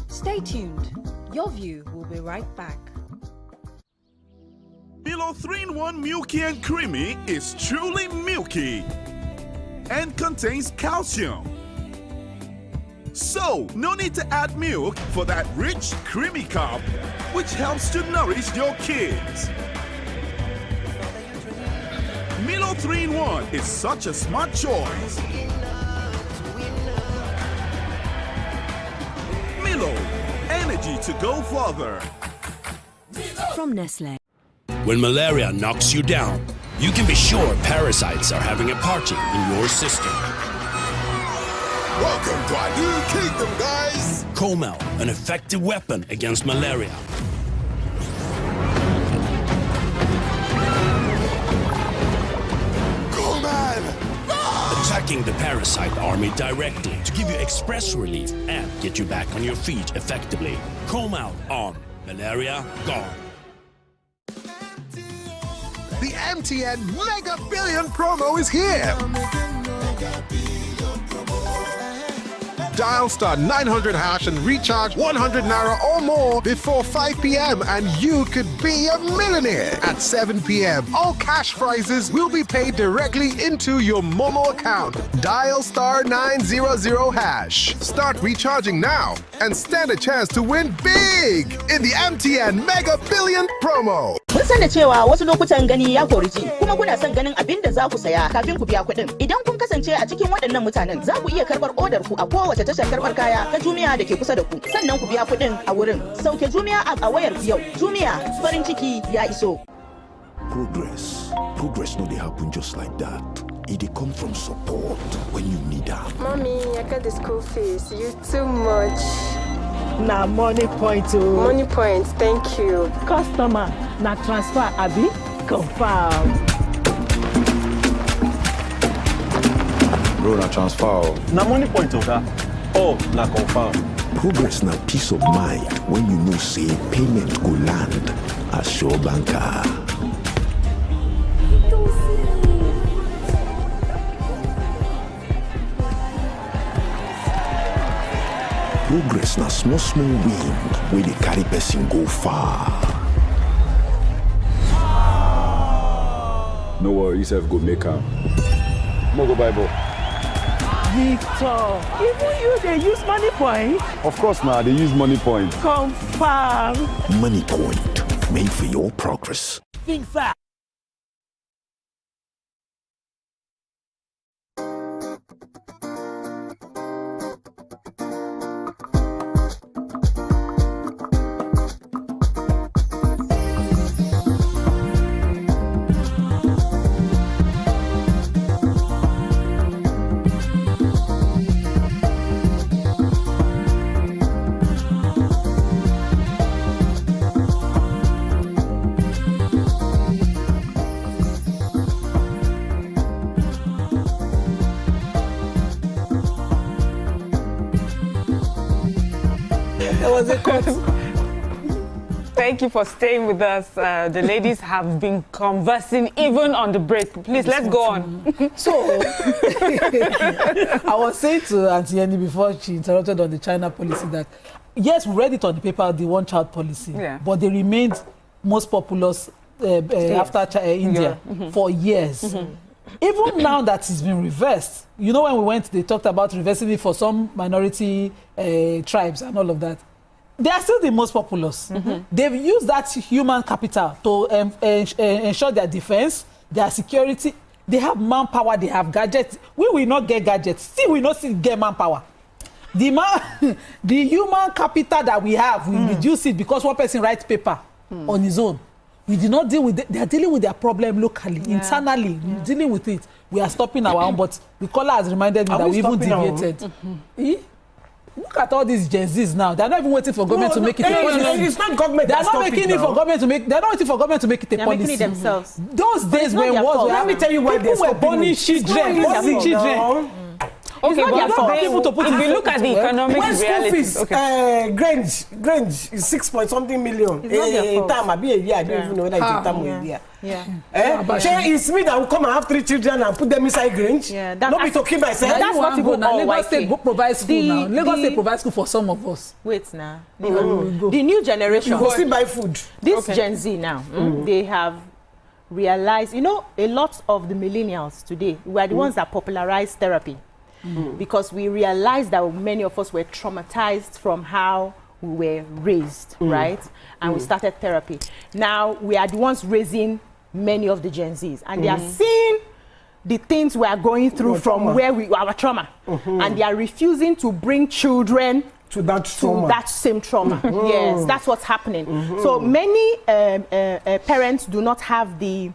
Stay tuned. Your view will be right back. Milo 3-in-1 Milky and Creamy is truly milky and contains calcium. So, no need to add milk for that rich, creamy cup, which helps to nourish your kids. Milo 3-in-1 is such a smart choice. Milo, energy to go further. From Nestle. When malaria knocks you down, you can be sure parasites are having a party in your system. Welcome to our new kingdom, guys! Comel, an effective weapon against malaria. Attacking the parasite army directly to give you express relief and get you back on your feet effectively. Comel on. Malaria gone. The MTN Mega Billion promo is here. Dial *900# and recharge 100 Naira or more before 5 p.m. and you could be a millionaire. At 7 p.m., all cash prizes will be paid directly into your Momo account. Dial *900#. Start recharging now and stand a chance to win big in the MTN Mega Billion promo. Mun san da cewa wasu lokutan gani ya kori ji, kuma kuna son ganin abin da za ku saya kafin ku biya kuɗin. Idan kun kasance a cikin waɗannan mutanen, za ku iya karɓar odar ku a kowace tashar karɓar kaya ta Jumia da ke kusa da ku. Sannan ku biya kuɗin a wurin. Sauke Jumia app a wayar ku yau. Jumia, farin ciki ya iso. Progress no dey happen just like that. It dey come from support when you need help. Mommy, I got the school fees. You too much. Na money point oh. Money point, thank you. Customer, na transfer abi? Confirm. Bro, na transfer. Na money point oga. Oh, na confirm. Progress na peace of mind when you know say payment go land as sure banker. Progress na small wind where they carry person go far. No worry, yourself go make am. Mo go Bible. Victor, even you they use money point? Of course now, they use money point. Confirm. Money point, made for your progress. Think fast. Thank you for staying with us. The ladies have been conversing even on the break. Please, let's go on. So, I was saying to Auntie Annie before she interrupted on the China policy that, yes, we read it on the paper, the one-child policy, but they remained most populous after India for years. Even now that it's been reversed, you know, when we went, they talked about reversing it for some minority tribes and all of that. They are still the most populous. They've used that human capital to ensure their defense, their security. They have manpower, they have gadgets. We will not get gadgets. Still, we will not still get manpower. The human capital that we have, we reduce it because one person writes paper on his own. We did not deal with it. They are dealing with their problem locally, internally. We're dealing with it. We are stopping our own, but the caller has reminded me that we even deviated. Look at all these Gen Zs now. They're not even waiting for government to make it a policy. It's not government. They're not making it for government to make. They're not waiting for government to make it a policy. They're making it themselves. Those days when let me tell you why people were burning children. Okay, but if you look at the economic realities, Grange is 6 point something million. Time I be a year. I don't even know whether it's a time or a year. It's me that will come and have 3 children and put them inside Grange. Not be talking myself. That's not to go now. Lagos State provide school now. Lagos State provide school for some of us. Wait now. The new generation. You go still buy food. This Gen Z now, they have realized, you know, a lot of the millennials today were the ones that popularized therapy. Because we realized that many of us were traumatized from how we were raised, right? And we started therapy. Now we are the ones raising many of the Gen Zs, and they are seeing the things we are going through from where our trauma, and they are refusing to bring children to that same trauma. Yes, that's what's happening. So many parents do not have the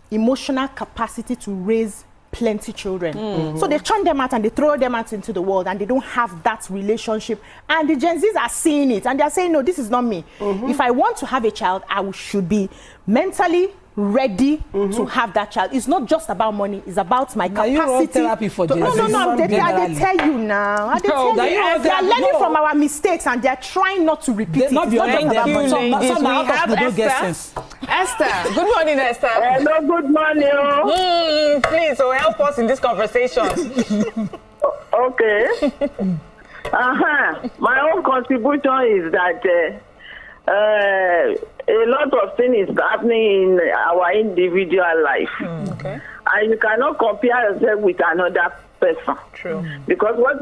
emotional capacity to raise plenty children. So they churn them out and they throw them out into the world, and they don't have that relationship. And the Gen Zs are seeing it, and they're saying, no, this is not me. If I want to have a child, I should be mentally ready to have that child. It's not just about money, it's about my capacity. You run therapy for Gen Zs. No, they tell you now. They are learning from our mistakes, and they're trying not to repeat it. Not Esther, good morning, Esther. Hello, good morning. Please, help us in this conversation. Okay. My own contribution is that a lot of things is happening in our individual life. And you cannot compare yourself with another person. True. Because what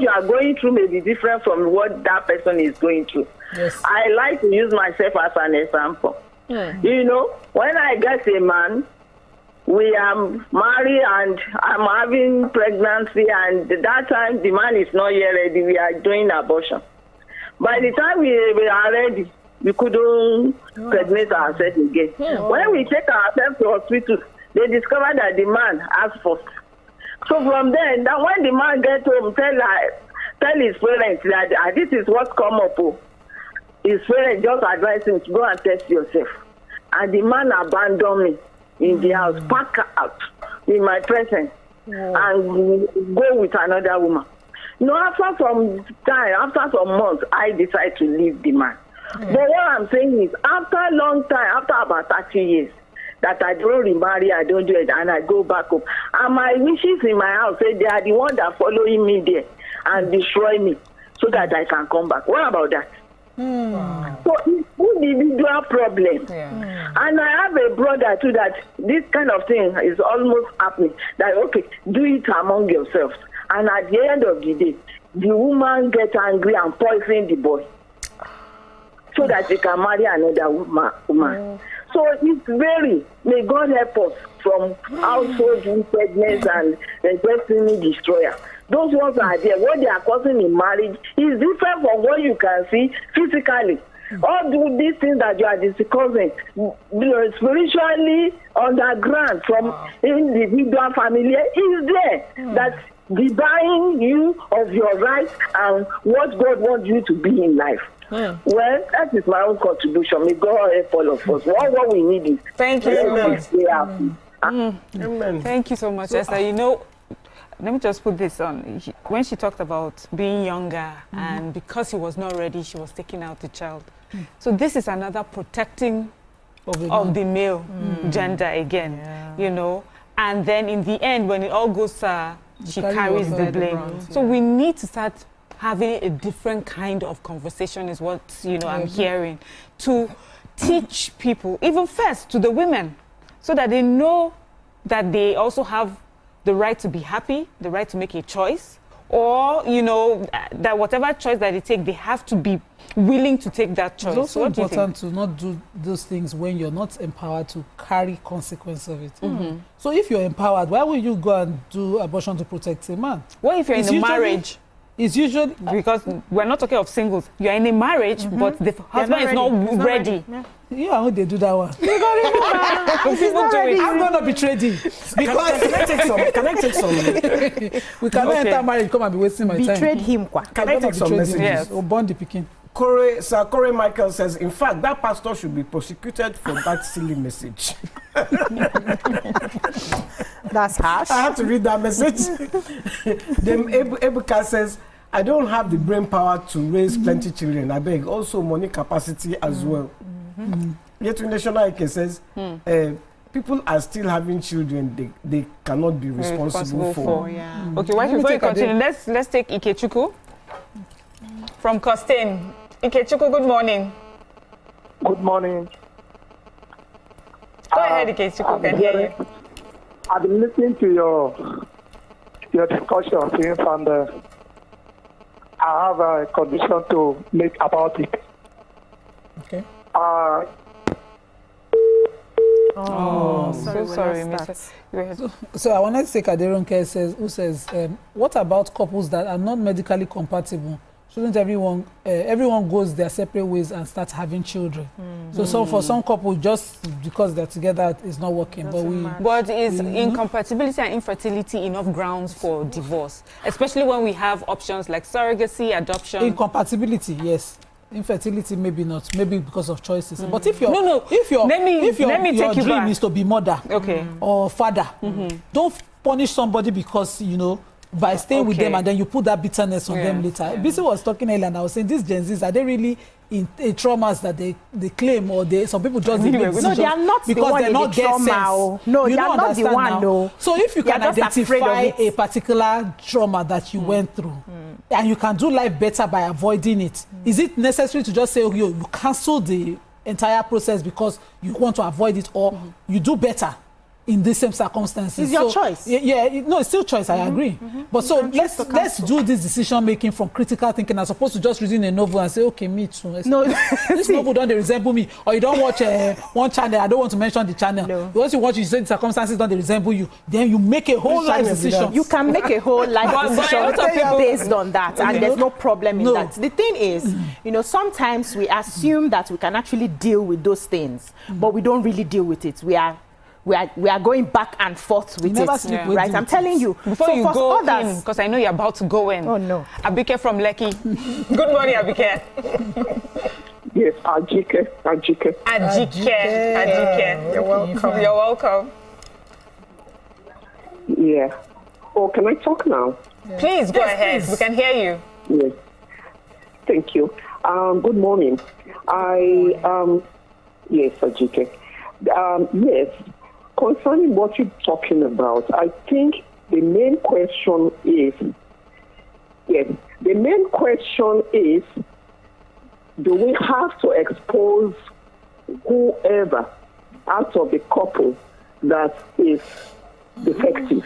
you are going through may be different from what that person is going through. Yes. I like to use myself as an example. You know, when I get a man, we are married and I'm having pregnancy, and that time the man is not yet ready. We are doing abortion. By the time we are ready, we couldn't pregnant ourselves again. When we take ourselves to hospital, they discover that the man has first. So from then, that when the man gets home, tell his parents that this is what's come up. His parents just advise him to go and test yourself. And the man abandoned me in the house, pack out in my presence, and go with another woman. No, after some time, after some months, I decided to leave the man. But what I'm saying is, after a long time, after about 30 years, that I don't remarry, I don't do it, and I go back home. And my wishes in my house say they are the ones that are following me there and destroy me so that I can come back. What about that? So it's individual problem. And I have a brother too that this kind of thing is almost happening. That, okay, do it among yourselves. And at the end of the day, the woman gets angry and poison the boy so that they can marry another woman. So it's may God help us from household wickedness and destiny destroyer. Those ones are there. What they are causing in marriage is different from what you can see physically. All these things that you are discussing, spiritually underground from individual family is there. That's denying you of your rights and what God wants you to be in life. Well, that is my own contribution. May God help all of us. What we need is thank you so much. Amen. Thank you so much, Esther. You know, let me just put this on. When she talked about being younger and because he was not ready, she was taking out the child. So this is another protecting of the male gender again, you know. And then in the end, when it all goes, she carries the blame. So we need to start having a different kind of conversation is what, you know, I'm hearing, to teach people, even first to the women, so that they know that they also have the right to be happy, the right to make a choice, or, you know, that whatever choice that they take, they have to be willing to take that choice. It's also important to not do those things when you're not empowered to carry consequence of it. So if you're empowered, why would you go and do abortion to protect a man? What if you're in a marriage? It's usually because we're not talking of singles. You're in a marriage, but the husband is not ready. You know how they do that one. People do it. I'm gonna betray him. Because can I take some? We cannot enter marriage. Come and be wasting my time. Betrayed him, kwa. Can I take some messages? Yes. Or born the pikin. Sir Corey Michael says, in fact, that pastor should be prosecuted for that silly message. That's harsh. I have to read that message. Then Ebuka says, I don't have the brain power to raise plenty children. I beg. Also, money capacity as well. Yet, National Ike says, people are still having children they cannot be responsible for. Okay, before you continue, let's take Ikechukwu from Costain. Ikechukwu, good morning. Good morning. Go ahead, Ikechukwu, can hear you. I've been listening to your discussion since, and I have a condition to make about it. Okay. So sorry, Mr. So I wanted to say Kaderonke who says, what about couples that are not medically compatible? shouldn't everyone goes their separate ways and starts having children? So for some couple, just because they're together, it's not working. But is incompatibility and infertility enough grounds for divorce, especially when we have options like surrogacy, adoption? Incompatibility, yes. Infertility, maybe not. Maybe because of choices. But if your dream is to be mother or father, don't punish somebody because by staying with them and then you put that bitterness on them later. Bisi was talking earlier and I was saying these Gen Zs, are they really in traumas that they claim, or some people just make decisions? No, they are not because the one they're not get sense. No, they are not the one. No. So if you can identify a particular trauma that you went through and you can do life better by avoiding it, is it necessary to just say, you cancel the entire process because you want to avoid it, or you do better in the same circumstances? It's your choice. It's still choice. I agree. But so let's do this decision making from critical thinking as opposed to just reading a novel and say, okay, me too. This novel don't they resemble me, or you don't watch one channel. I don't want to mention the channel. No. Once you watch, you say the circumstances don't they resemble you. Then you make a whole life decision. You can make a whole life decision based on that, and there's no problem in that. The thing is, sometimes we assume that we can actually deal with those things, but we don't really deal with it. We are going back and forth with it, right? I'm telling you. Before you go in, because I know you're about to go in. Oh, no. Abike from Lekki. Good morning, Abike. Yes, Ajike. You're welcome. You're welcome. Yeah. Oh, can I talk now? Yeah. Please, go ahead. Please. We can hear you. Yes. Thank you. Good morning. Yes, Ajike. Yes. Concerning what you're talking about, I think the main question is, do we have to expose whoever out of the couple that is defective?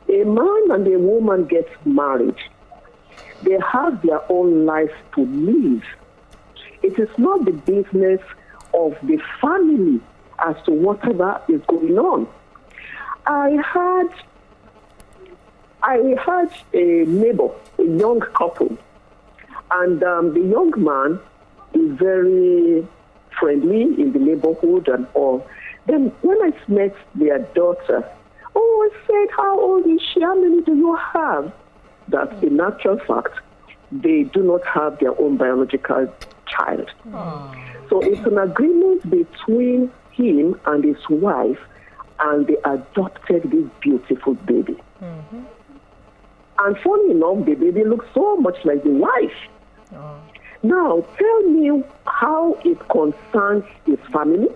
A man and a woman get married. They have their own life to live. It is not the business of the family as to whatever is going on. I had a neighbor, a young couple, and the young man is very friendly in the neighborhood and all. Then when I met their daughter, I said, how old is she? How many do you have? That in actual fact, they do not have their own biological child. So it's an agreement between him and his wife, and they adopted this beautiful baby. And funny enough, the baby looks so much like the wife. Now, tell me how it concerns his family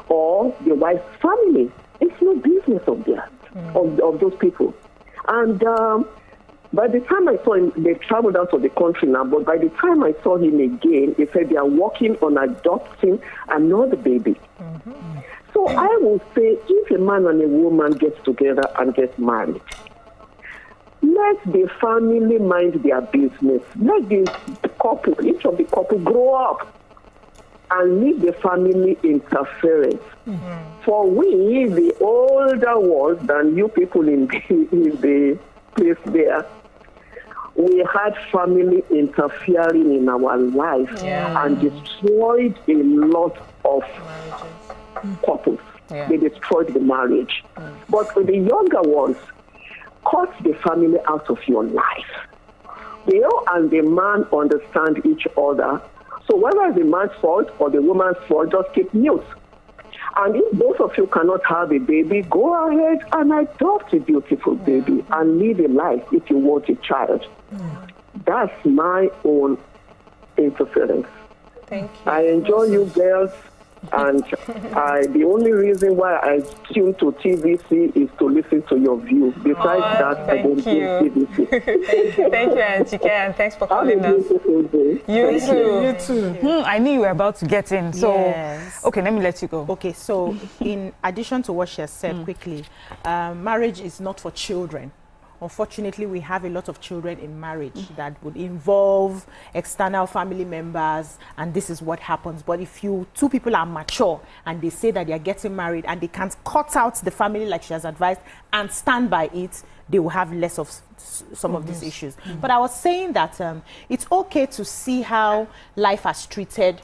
or the wife's family. It's no business of theirs, of those people. And by the time I saw him, they traveled out of the country now, but by the time I saw him again, he said they are working on adopting another baby. So I will say, if a man and a woman get together and get married, let the family mind their business. Let the couple, each of the couple, grow up and leave the family interference. For we, the older ones than you people in the place there, we had family interfering in our life and destroyed a lot of couples. They destroyed the marriage. But with the younger ones, cut the family out of your life. You and the man understand each other. So whether it's the man's fault or the woman's fault, just keep mute. And if both of you cannot have a baby, go ahead and adopt a beautiful baby and live a life if you want a child. That's my own interference. Thank you. I enjoy you girls, and the only reason why I tune to TVC is to listen to your view. Besides that, I don't do TVC. Thank you, Anchike, and thanks for calling us. You too. I knew you were about to get in. So, okay, let me let you go. Okay, so in addition to what she has said quickly, marriage is not for children. unfortunately, we have a lot of children in marriage that would involve external family members, and this is what happens. But if two people are mature and they say that they are getting married and they can't cut out the family like she has advised and stand by it, they will have less of some of these issues. But I was saying that it's okay to see how life has treated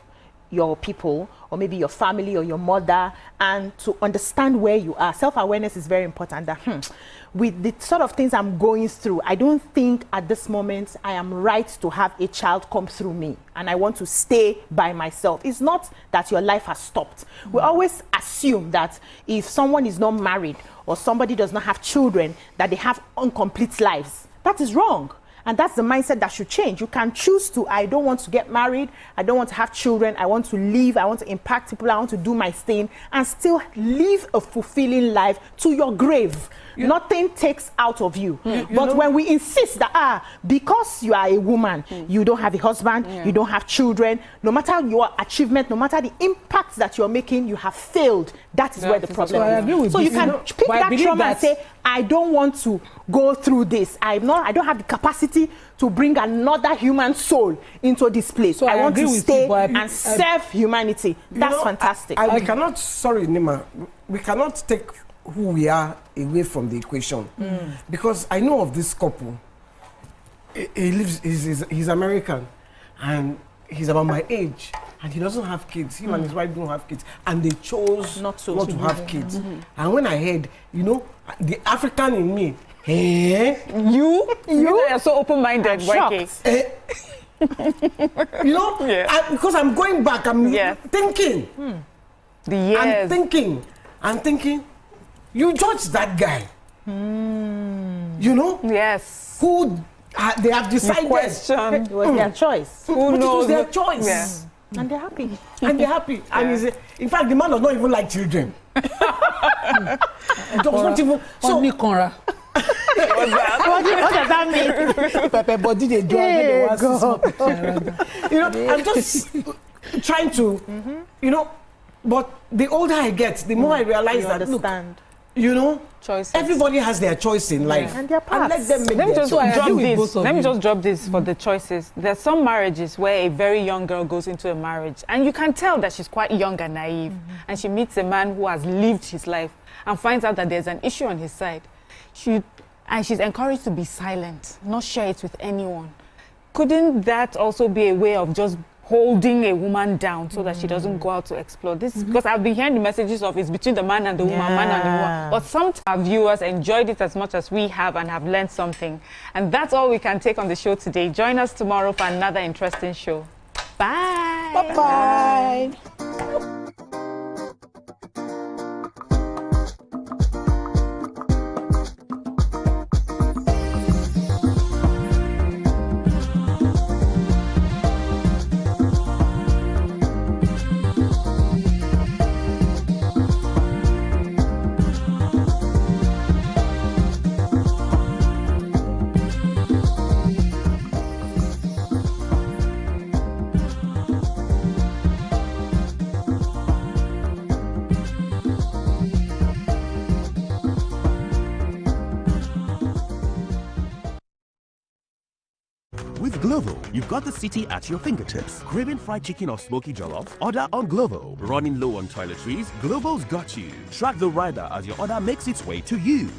your people, or maybe your family or your mother, and to understand where you are. Self-awareness is very important. That with the sort of things I'm going through, I don't think at this moment I am right to have a child come through me, and I want to stay by myself. It's not that your life has stopped. We always assume that if someone is not married or somebody does not have children, that they have incomplete lives. That is wrong. And that's the mindset that should change. You can choose to, I don't want to get married, I don't want to have children, I want to live, I want to impact people, I want to do my thing, and still live a fulfilling life to your grave. Nothing takes out of you. But when we insist that, because you are a woman, you don't have a husband, you don't have children, no matter your achievement, no matter the impact that you're making, you have failed. That is where the problem is. So you can pick that trauma and say, I don't want to go through this. I don't have the capacity to bring another human soul into this place. So I want to stay and serve humanity. That's fantastic. We cannot, sorry, Nima, we cannot take who we are away from the equation. Because I know of this couple. He's American, and he's about my age, and he doesn't have kids. Him and his wife don't have kids, and they chose not to have kids. And when I heard, the African in me, you are so open-minded, YK. Because I'm going back, I'm thinking. I'm thinking, you judge that guy. Yes. Who they have decided. It was their choice. Who knows? It was their choice. Yeah. And they're happy. And in fact, the man does not even like children. Does not even. So, what does that mean? Pepe body they do. I'm just trying to, but the older I get, the more I realize that, understand. Choices. Everybody has their choice in life. And their paths. And let them make Let me just drop this for the choices. There's some marriages where a very young girl goes into a marriage, and you can tell that she's quite young and naive, and she meets a man who has lived his life and finds out that there's an issue on his side. She's encouraged to be silent, not share it with anyone. Couldn't that also be a way of just holding a woman down so that she doesn't go out to explore this? Because I've been hearing the messages of it's between the man and the woman, man and the woman. But some our viewers enjoyed it as much as we have and have learned something. And that's all we can take on the show today. Join us tomorrow for another interesting show. Bye. Bye-bye. With Glovo, you've got the city at your fingertips. Craving fried chicken or smoky jollof? Order on Glovo. Running low on toiletries? Glovo's got you. Track the rider as your order makes its way to you.